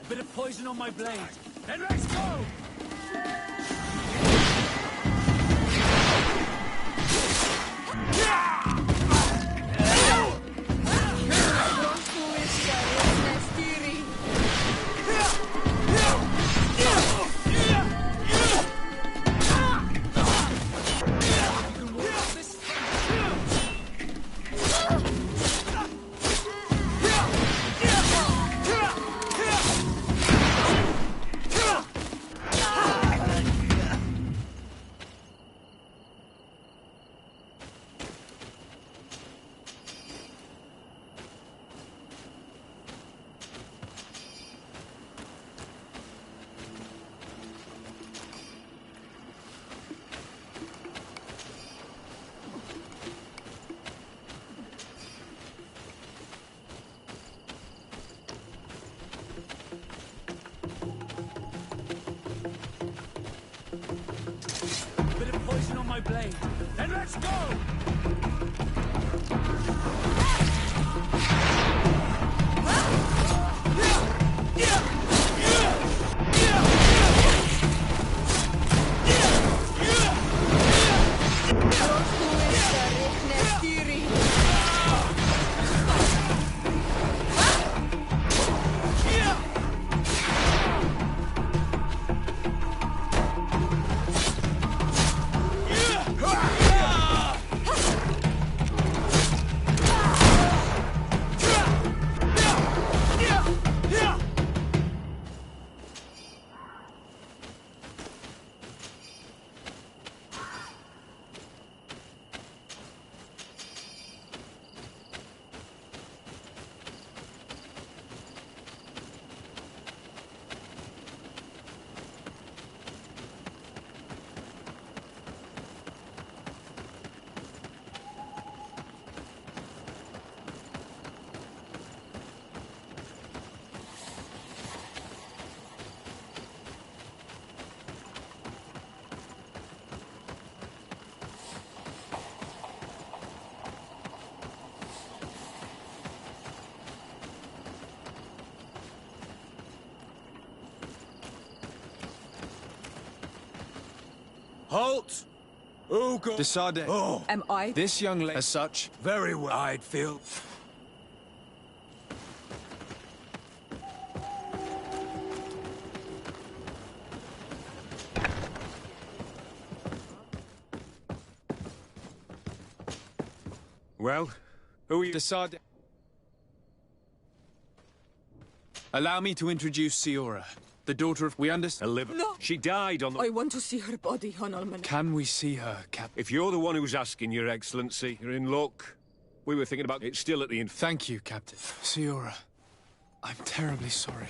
Bit of poison on my blade. Then let's go! my blade. Then let's go! Halt! Who go? Decide. Oh. Am I? This young lady, as such. Very well, I'd feel. Well, who are you? Decide. Allow me to introduce Siora, the daughter of... We understand... No! She died on the... I want to see her body, Honolman. Can we see her, Captain? If you're the one who's asking, Your Excellency, you're in luck. We were thinking about it still at the... Thank you, Captain. Siora, I'm terribly sorry.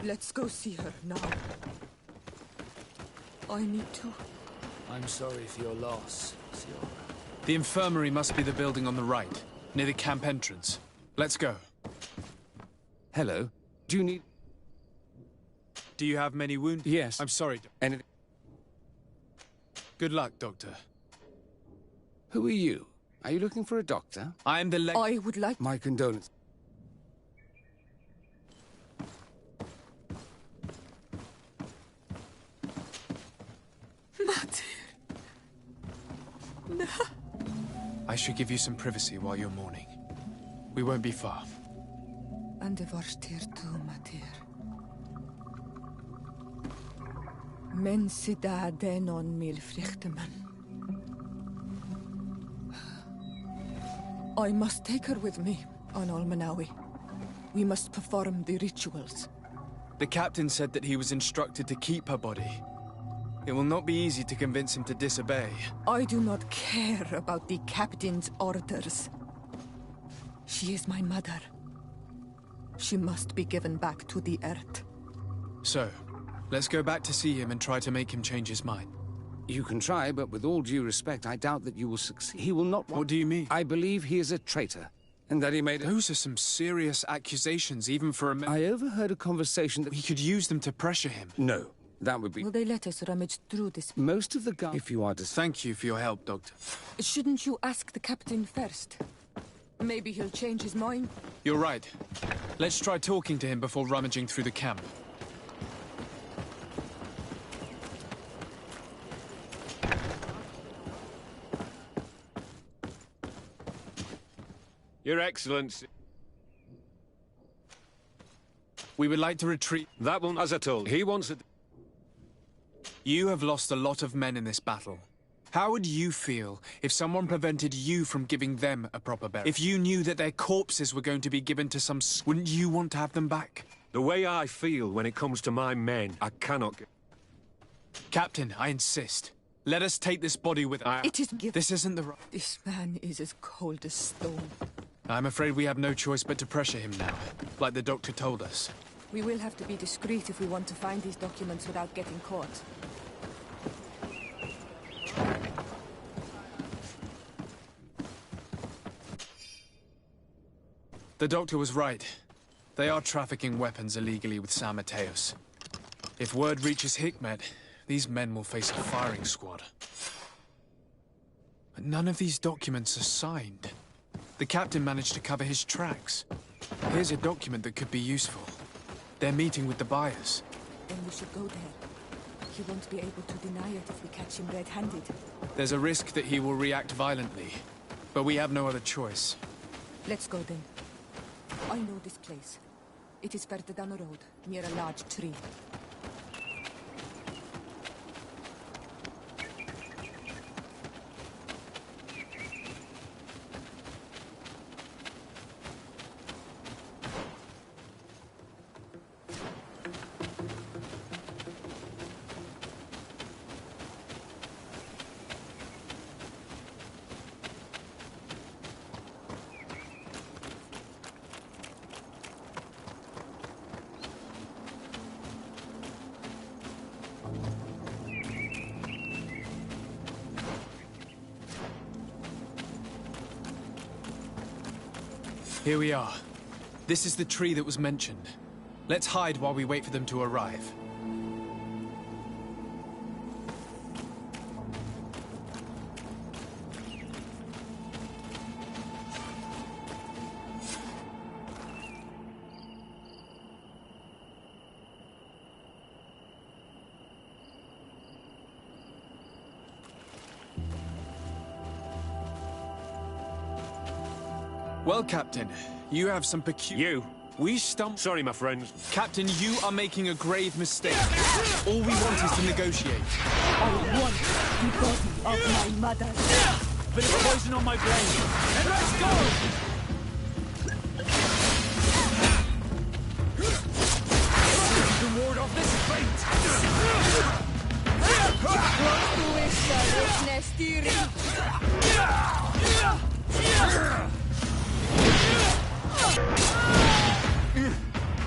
Let's go see her now. I need to. I'm sorry for your loss, Siora. The infirmary must be the building on the right, near the camp entrance. Let's go. Hello. Do you need... Do you have many wounds? Yes. I'm sorry. And Good luck, Doctor. who are you? Are you looking for a doctor? I am the I would like... My condolences. No. I should give you some privacy while you're mourning. We won't be far. And de vorsteer toe, Mater. Men sida denon mil vruchteman. I must take her with me on Almanawi. We must perform the rituals. The captain said that he was instructed to keep her body. It will not be easy to convince him to disobey. I do not care about the captain's orders. She is my mother. She must be given back to the earth. So, let's go back to see him and try to make him change his mind. You can try, but with all due respect, I doubt that you will succeed. He will not... What do you mean? I believe he is a traitor, and that he made... Those are some serious accusations, even for a... I overheard a conversation that... We could use them to pressure him. No, that would be... Will they let us rummage through this? Most of the guys... If you are to... Thank you for your help, Doctor. Shouldn't you ask the captain first? Maybe he'll change his mind. You're right. Let's try talking to him before rummaging through the camp. Your Excellency. We would like to retreat. That one, as I told, he wants it. You have lost a lot of men in this battle. How would you feel if someone prevented you from giving them a proper burial? If you knew that their corpses were going to be given to some... Wouldn't you want to have them back? The way I feel when it comes to my men, I cannot... Captain, I insist. Let us take this body with us. It is... This isn't the right... This man is as cold as stone. I'm afraid we have no choice but to pressure him now, like the doctor told us. We will have to be discreet if we want to find these documents without getting caught. The doctor was right. They are trafficking weapons illegally with San Mateos. If word reaches Hikmet, these men will face a firing squad. But none of these documents are signed. The captain managed to cover his tracks. Here's a document that could be useful. They're meeting with the buyers. Then we should go there. He won't be able to deny it if we catch him red-handed. There's a risk that he will react violently, but we have no other choice. Let's go then. I know this place. It is further down the road, near a large tree. Here we are. This is the tree that was mentioned. Let's hide while we wait for them to arrive. Well, Captain, you have some We Sorry, my friend. Captain, you are making a grave mistake. All we want is to negotiate. I want the body of my mother. Bit of poison on my brain. And let's go! To ward off this fate!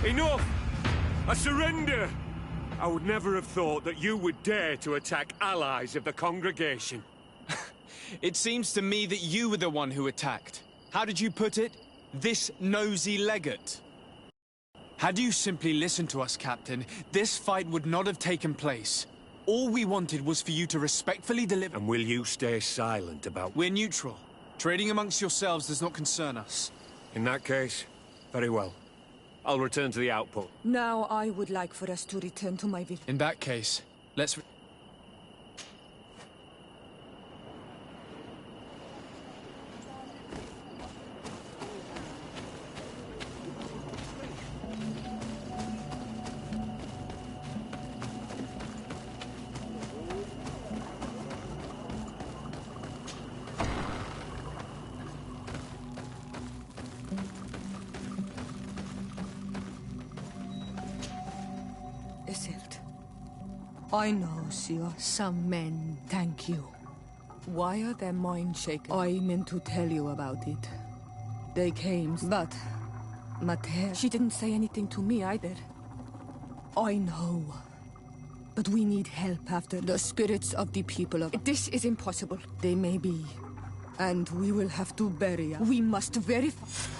Enough! I surrender! I would never have thought that you would dare to attack allies of the congregation. It seems to me that you were the one who attacked. How did you put it? This nosy legate. Had you simply listened to us, Captain, this fight would not have taken place. All we wanted was for you to respectfully deliver— And will you stay silent about— We're neutral. Trading amongst yourselves does not concern us. In that case, very well. I'll return to the outpost. Now I would like for us to return to my village. In that case, let's— I know, Sir. Some men thank you. Why are their minds shaken? I meant to tell you about it. They came, but Mater, she didn't say anything to me either. I know. But we need help after the spirits of the people of— This is impossible. They may be. And we will have to bury her. We must verify—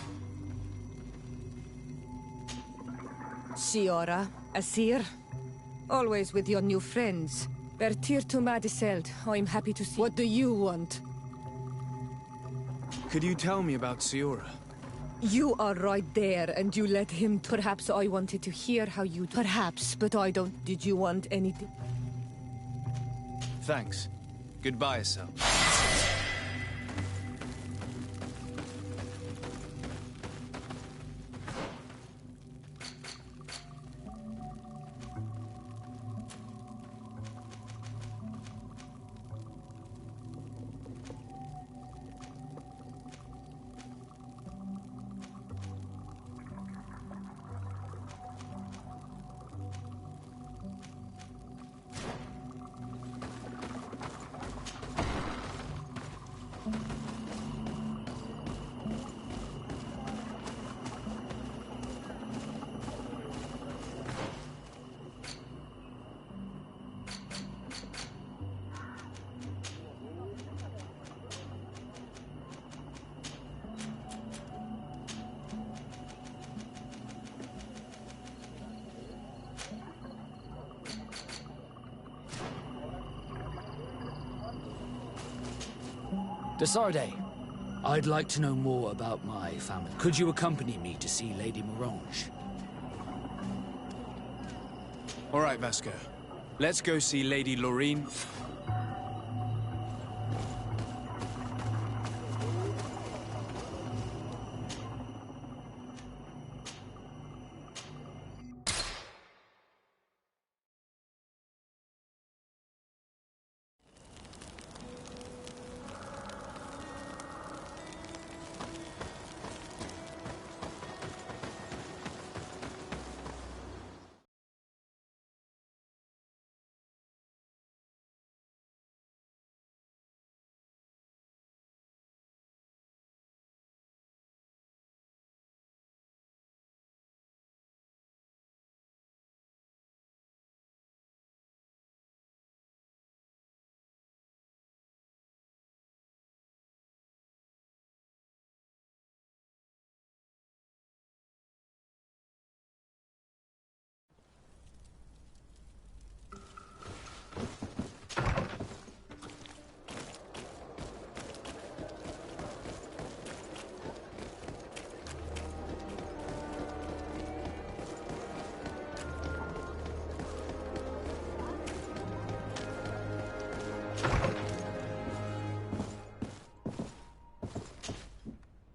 Siora, Asir. Always with your new friends. Bertir to Madiseld. I'm happy to see— What do you want? Could you tell me about Siora? You are right there, and you let him— Perhaps I wanted to hear how you— Perhaps, but I don't— Did you want anything? Thanks. Goodbye, Sal. Desarde, I'd like to know more about my family. Could you accompany me to see Lady Morange? All right, Vasco. Let's go see Lady Lorene.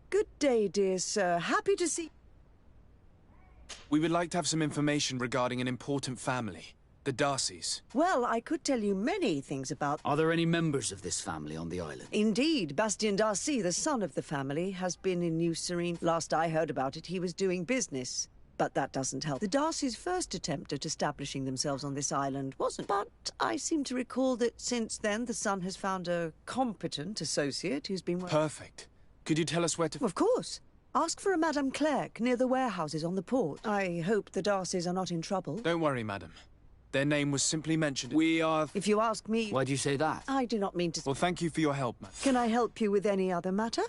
Good day, dear sir. Happy to see... We would like to have some information regarding an important family. The Darcys. Well, I could tell you many things about... Are there any members of this family on the island? Indeed. Bastien Darcy, the son of the family, has been in New Serene. Last I heard about it, he was doing business. But that doesn't help. The Darcys' first attempt at establishing themselves on this island wasn't. But I seem to recall that since then, the son has found a competent associate who's been... Perfect. Could you tell us where to... Of course. Ask for a Madame Clerc near the warehouses on the port. I hope the Darcys are not in trouble. Don't worry, madam. Their name was simply mentioned. We are... If you ask me... Why do you say that? I do not mean to... Well, thank you for your help, madam. Can I help you with any other matter?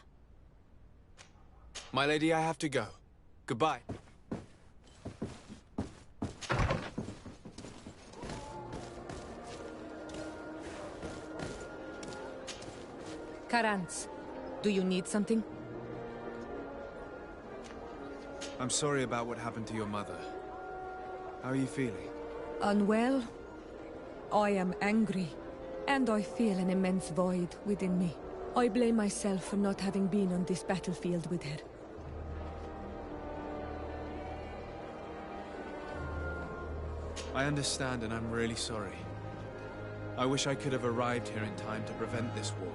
My lady, I have to go. Goodbye. Carans, do you need something? I'm sorry about what happened to your mother. How are you feeling? Unwell? I am angry, and I feel an immense void within me. I blame myself for not having been on this battlefield with her. I understand, and I'm really sorry. I wish I could have arrived here in time to prevent this war.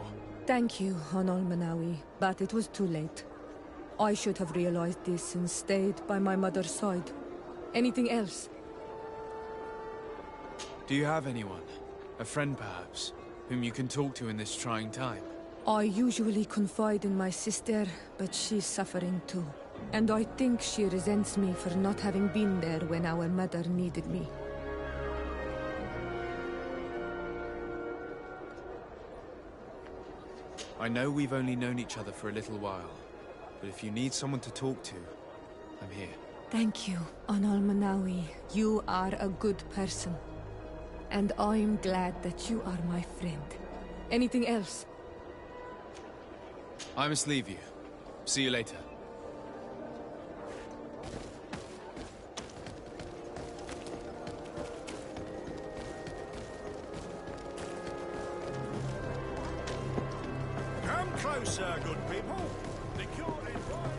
Thank you, Honol Manawi, but it was too late. I should have realized this and stayed by my mother's side. Anything else? Do you have anyone? A friend, perhaps, whom you can talk to in this trying time? I usually confide in my sister, but she's suffering too. And I think she resents me for not having been there when our mother needed me. I know we've only known each other for a little while, but if you need someone to talk to, I'm here. Thank you, Honol Manawi. You are a good person. And I'm glad that you are my friend. Anything else? I must leave you. See you later. Come closer, good people. The cure is right.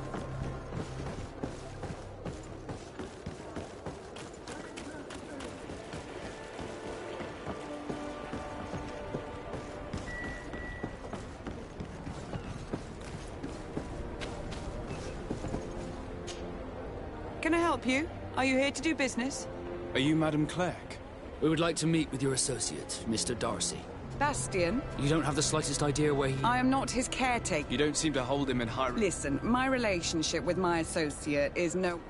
Can I help you? Are you here to do business? Are you Madame Clerc? We would like to meet with your associate, Mr. Darcy. Bastian? You don't have the slightest idea where he... I am not his caretaker. You don't seem to hold him in high... Listen, my relationship with my associate is no...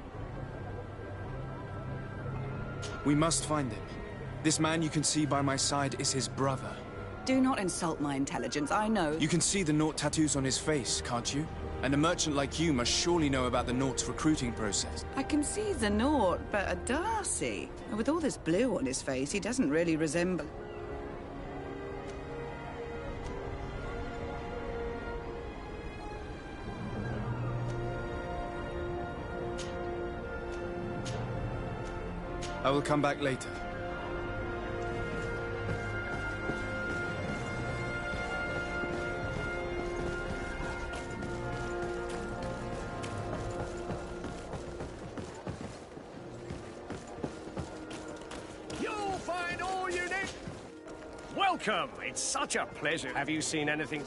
We must find him. This man you can see by my side is his brother. Do not insult my intelligence, I know. You can see the Naut tattoos on his face, can't you? And a merchant like you must surely know about the Naut's recruiting process. I can see the Naut, but a Darcy. With all this blue on his face, he doesn't really resemble... I will come back later. You'll find all you need. Welcome. It's such a pleasure. Have you seen anything?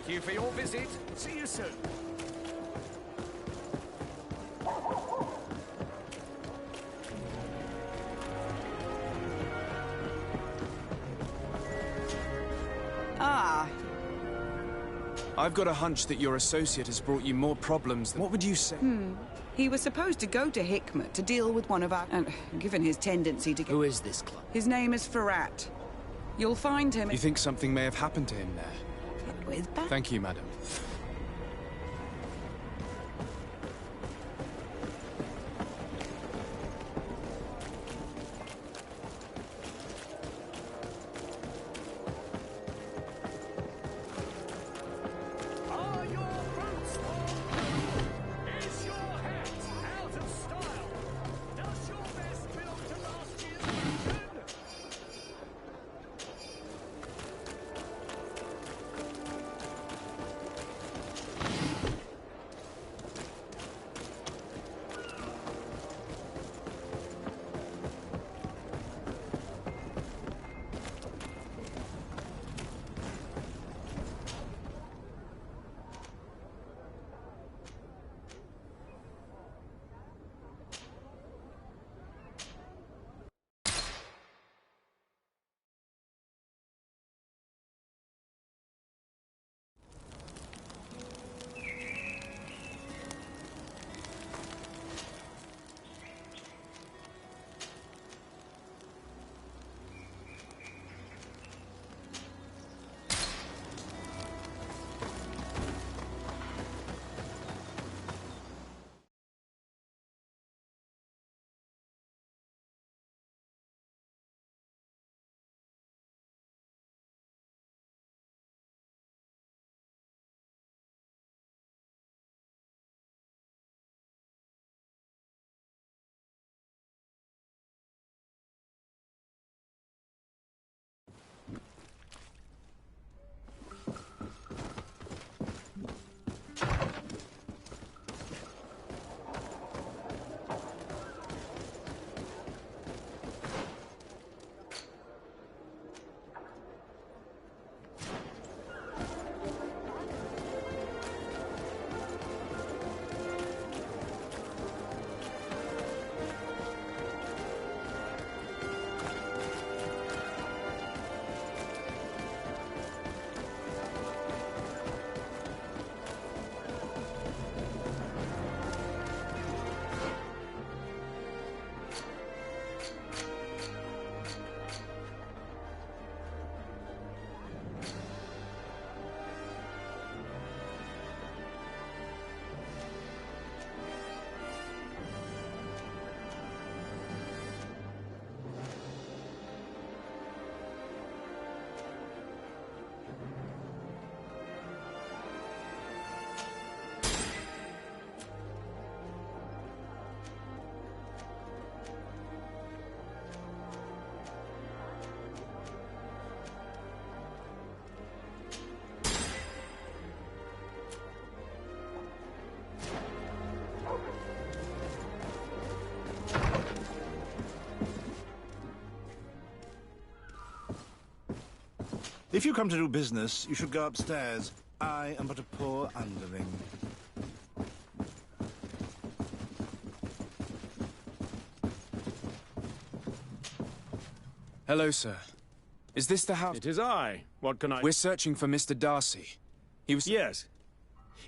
Thank you for your visit. See you soon. Ah. I've got a hunch that your associate has brought you more problems than... What would you say? He was supposed to go to Hikmet to deal with one of our... given his tendency to get... Who is this club? His name is Farrat. You'll find him... You think something may have happened to him there? With back? Thank you, madam. If you come to do business, you should go upstairs. I am but a poor underling. Hello, sir. Is this the house? It is I. What can I... We're searching for Mr. Darcy. He was... Yes.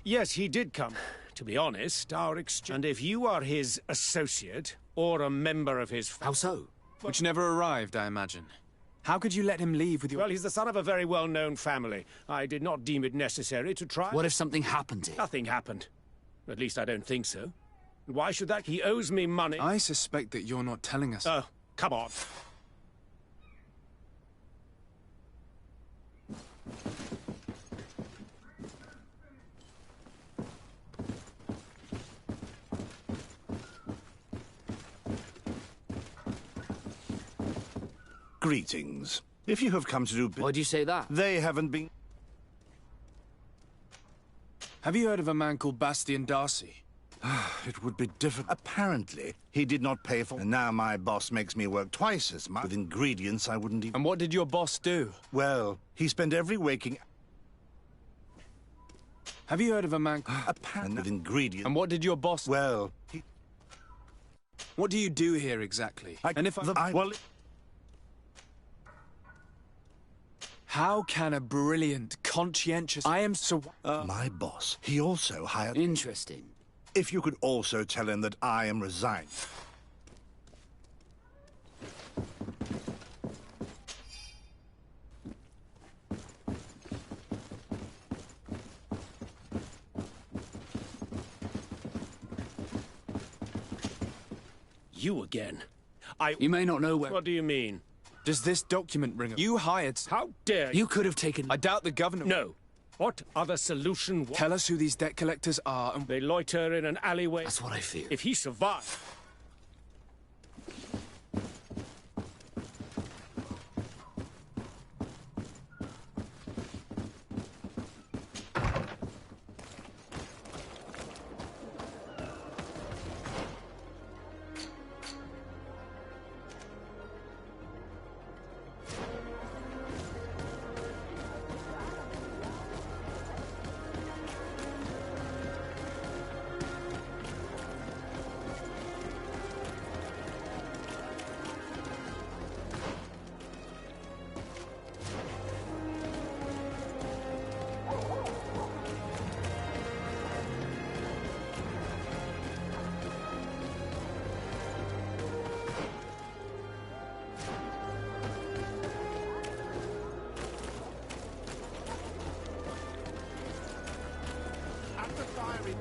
Yes, he did come. To be honest, our exchange... And if you are his associate, or a member of his... How so? Which never arrived, I imagine. How could you let him leave with your... Well, he's the son of a very well-known family. I did not deem it necessary to try... What if something happened to him? Nothing happened. At least I don't think so. Why should that... He owes me money. I suspect that you're not telling us... Oh, come on. Greetings. If you have come to do... Why'd you say that? They haven't been... Have you heard of a man called Bastian Darcy? It would be difficult. Apparently, he did not pay for... And now my boss makes me work twice as much with ingredients I wouldn't even... And what did your boss do? Well, he spent every waking... Have you heard of a man... Apparently, with ingredients... And what did your boss... Well, What do you do here exactly? And if Well... How can a brilliant, conscientious... I am so... my boss, he also hired... Interesting. If you could also tell him that I am resigned. You again. You may not know where... What do you mean? Does this document ring a... You hired... How dare you? You could have taken... I doubt the governor... No. What other solution... Tell us who these debt collectors are and... They loiter in an alleyway. That's what I fear. If he survives...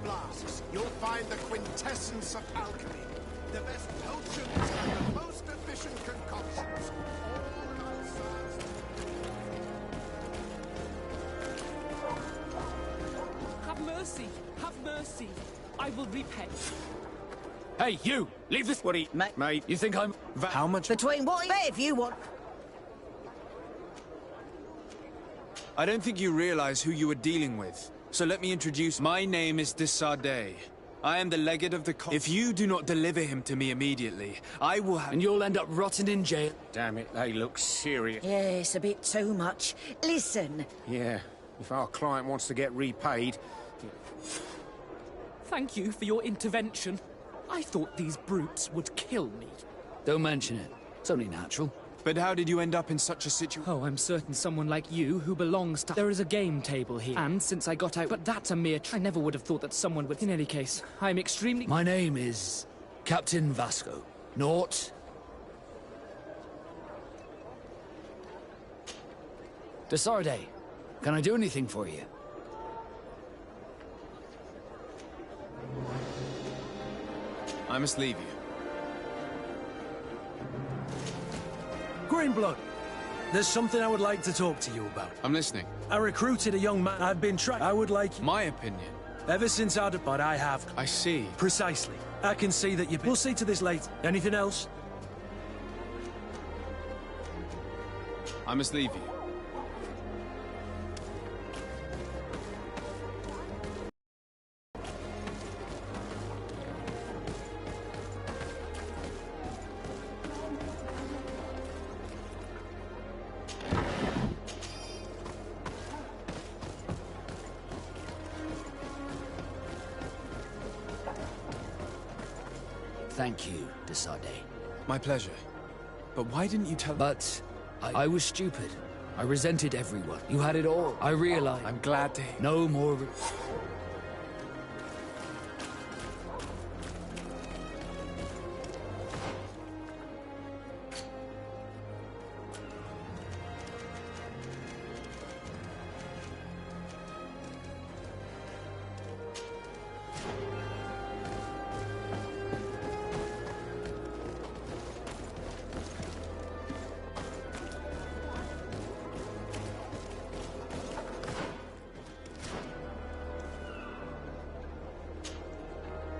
Blasts, you'll find the quintessence of alchemy. The best potions and the most efficient concoctions. All answers. Have mercy! Have mercy! I will repay. Hey, you! Leave this... What are you... Mate, You think I'm... How much... Between what if you want... I don't think you realize who you are dealing with. So let me introduce... My name is Desardet. I am the legate of the... If you do not deliver him to me immediately, I will have... And you'll end up rotting in jail. damn it, they look serious. Yeah, it's a bit too much. Listen. Yeah, if our client wants to get repaid... Thank you for your intervention. I thought these brutes would kill me. Don't mention it. It's only natural. But how did you end up in such a situation? Oh, I'm certain someone like you who belongs to... There is a game table here. And since I got out... But that's a mere... I never would have thought that someone would... In any case, I'm extremely... My name is... Captain Vasco. Naught. Desardet, can I do anything for you? I must leave you. Greenblood, there's something I would like to talk to you about. I'm listening. I recruited a young man. I've been trying. I would like... My opinion. Ever since but I have... I see. Precisely. I can see that you've... We'll see to this later. Anything else? I must leave you. Thank you, Desardet. My pleasure. But why didn't you tell... But I was stupid. I resented everyone. You had it all. I realized. I'm glad to hear. No more.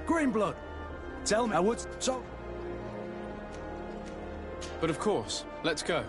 Greenblood! Tell me, I would... So... But of course, let's go.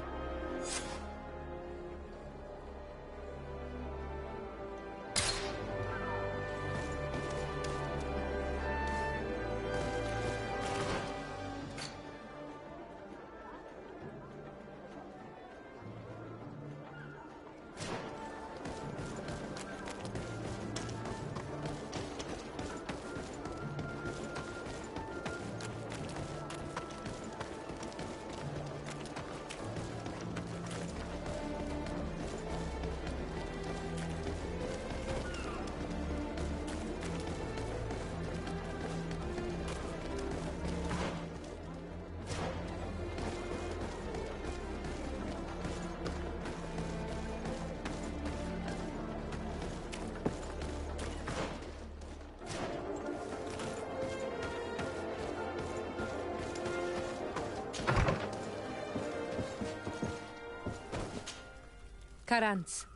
Karans,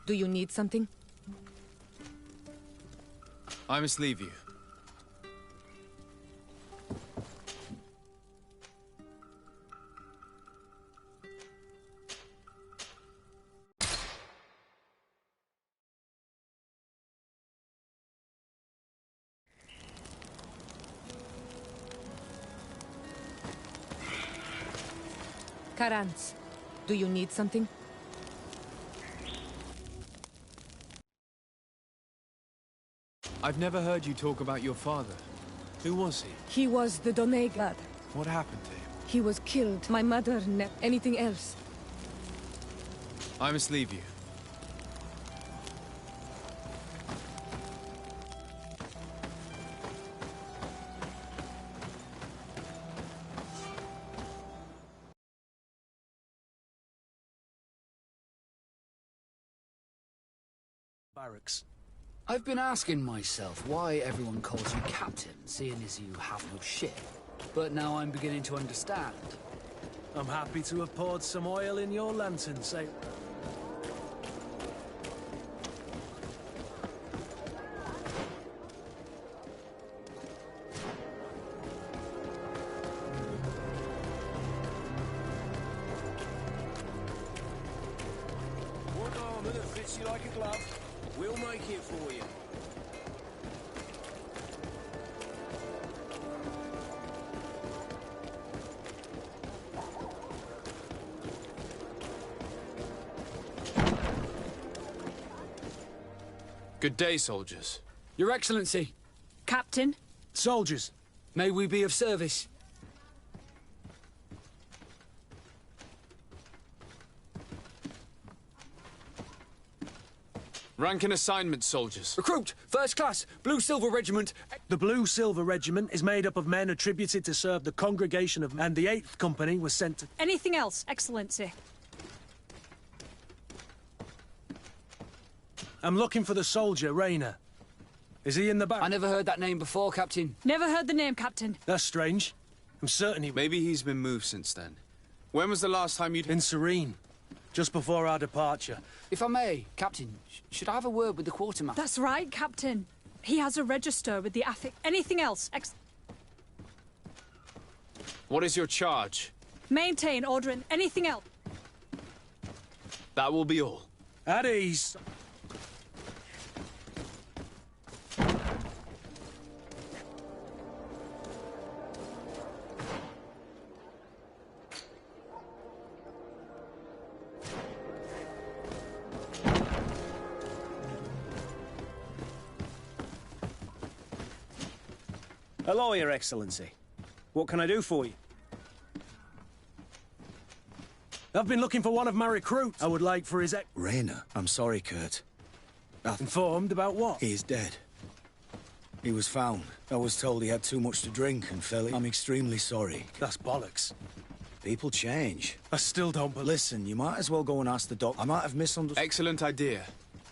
do you need something? I must leave you. Karans, do you need something? I've never heard you talk about your father. Who was he? He was the Donegad. What happened to him? He was killed. My mother, anything else? I must leave you. Barracks. I've been asking myself why everyone calls you Captain, seeing as you have no ship. But now I'm beginning to understand. I'm happy to have poured some oil in your lantern, say... One armor that fits you like a glove. We'll make it for you. Good day, soldiers. Your Excellency. Captain. Soldiers. May we be of service? Rank and assignment, soldiers. Recruit, first class, Blue Silver Regiment. The Blue Silver Regiment is made up of men attributed to serve the Congregation of... And the 8th Company was sent to... Anything else, Excellency? I'm looking for the soldier, Rayner. Is he in the back? I never heard that name before, Captain. Never heard the name, Captain. That's strange. I'm certain he... Maybe he's been moved since then. When was the last time you'd... In Serene. Just before our departure. If I may, Captain, should I have a word with the quartermaster? That's right, Captain. He has a register with the Anything else, What is your charge? Maintain order and anything else. That will be all. At ease. Hello, Your Excellency. What can I do for you? I've been looking for one of my recruits. I would like for his Rainer, I'm sorry, Kurt. Informed about what? He is dead. He was found. I was told he had too much to drink and fell. I'm extremely sorry. That's bollocks. People change. I still don't believe... Listen, you might as well go and ask the doc. I might have misunderstood. Excellent idea.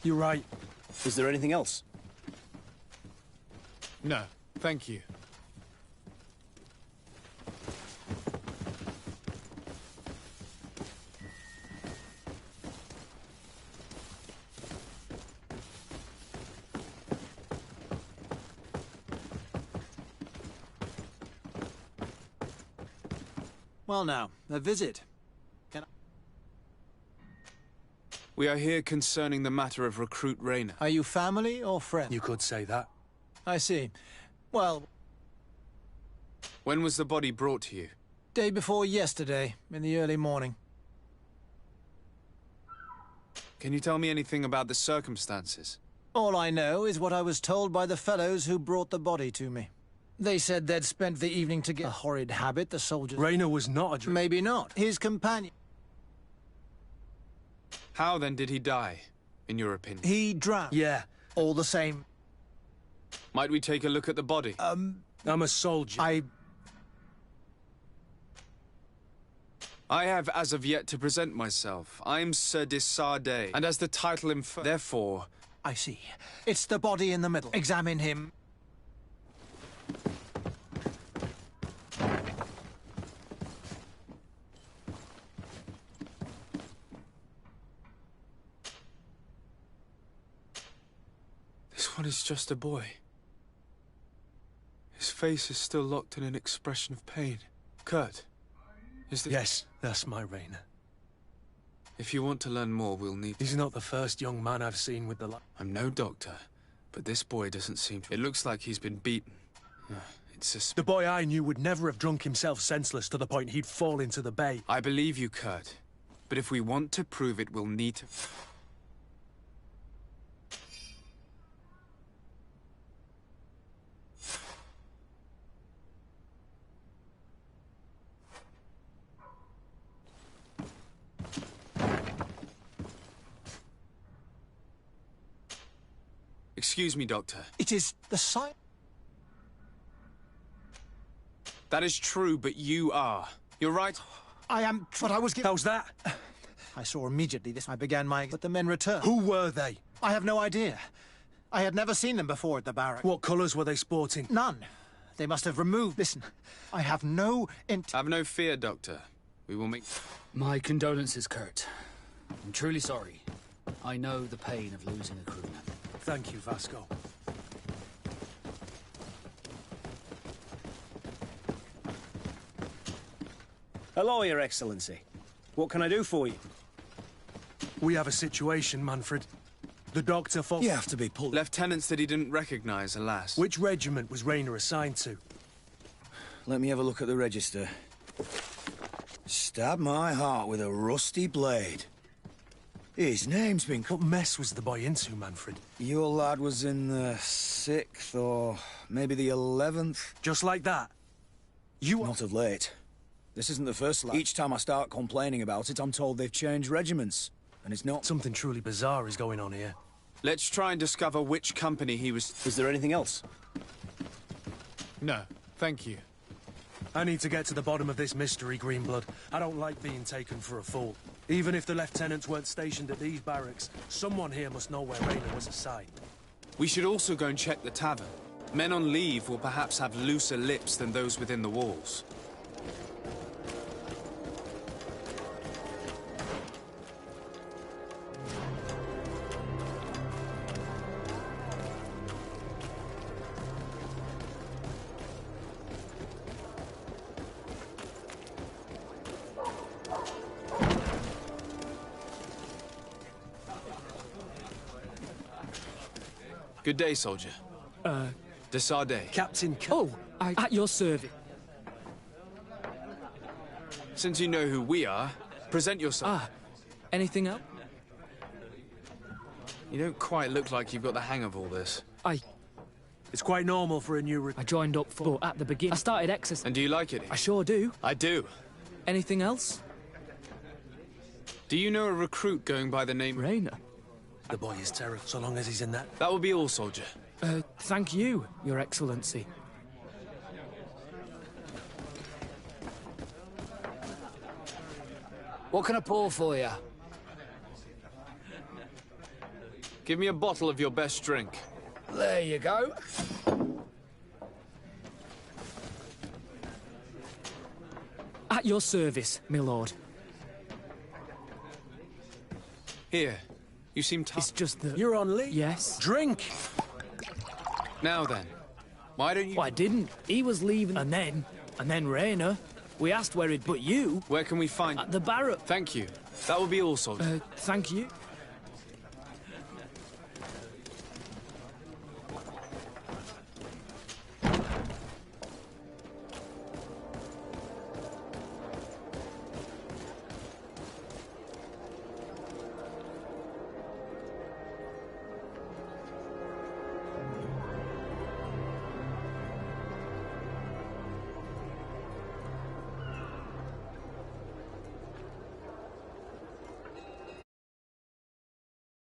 You're right. Is there anything else? No, thank you. Well now, a visit. We are here concerning the matter of recruit Rainer. Are you family or friend? You could say that. I see. Well... When was the body brought to you? Day before yesterday, in the early morning. Can you tell me anything about the circumstances? All I know is what I was told by the fellows who brought the body to me. They said they'd spent the evening together. A horrid habit the soldiers... Rainer was not a... Maybe not. His companion... How then did he die, in your opinion? He drowned. Yeah. All the same. Might we take a look at the body? I'm a soldier. I have as of yet to present myself. I'm Sir Desardet, and as the title infers, therefore... I see. It's the body in the middle. Examine him. This one is just a boy. His face is still locked in an expression of pain. Kurt, is this... Yes, that's my Rainer. If you want to learn more, we'll need... He's not the first young man I've seen with the light. I'm no doctor, but this boy doesn't seem to... It looks like he's been beaten. It's The boy I knew would never have drunk himself senseless to the point he'd fall into the bay. I believe you, Kurt. But if we want to prove it, we'll need to... Excuse me, Doctor. It is the sign... That is true, but you are. You're right. I am what I was given... How's that? I saw immediately this. I began my... But the men returned. Who were they? I have no idea. I had never seen them before at the barrack. What colours were they sporting? None. They must have removed... Listen, I have no Have no fear, Doctor. We will make... My condolences, Kurt. I'm truly sorry. I know the pain of losing a crewman. Thank you, Vasco. Hello, Your Excellency. What can I do for you? We have a situation, Manfred. The doctor for... You have to be pulled... Lieutenants that he didn't recognize, alas. Which regiment was Rainer assigned to? Let me have a look at the register. Stab my heart with a rusty blade. His name's been... What mess was the boy into, Manfred? Your lad was in the 6th or maybe the 11th. Just like that? You... Not of late. This isn't the first lad. Each time I start complaining about it, I'm told they've changed regiments. And it's not... Something truly bizarre is going on here. Let's try and discover which company he was... Is there anything else? No, thank you. I need to get to the bottom of this mystery, Greenblood. I don't like being taken for a fool. Even if the lieutenants weren't stationed at these barracks, someone here must know where Rainer was assigned. We should also go and check the tavern. Men on leave will perhaps have looser lips than those within the walls. Good day, soldier. Desardet. Captain... At your service. Since you know who we are, present yourself. Anything else? You don't quite look like you've got the hang of all this. It's quite normal for a new... I joined up for... At the beginning. I started exercising. And do you like it? I sure do. I do. Anything else? Do you know a recruit going by the name... Rainer? The boy is terrible, so long as he's in that. That will be all, soldier. Thank you, Your Excellency. What can I pour for you? Give me a bottle of your best drink. There you go. At your service, my lord. Here. You seem tired. It's just that... You're on leave? Yes. Drink! Now then. Why don't you... Well, I didn't. He was leaving, and then Rainer. We asked where he'd... But you... Where can we find... At the barrack. Thank you. That will be all, soldier. Thank you.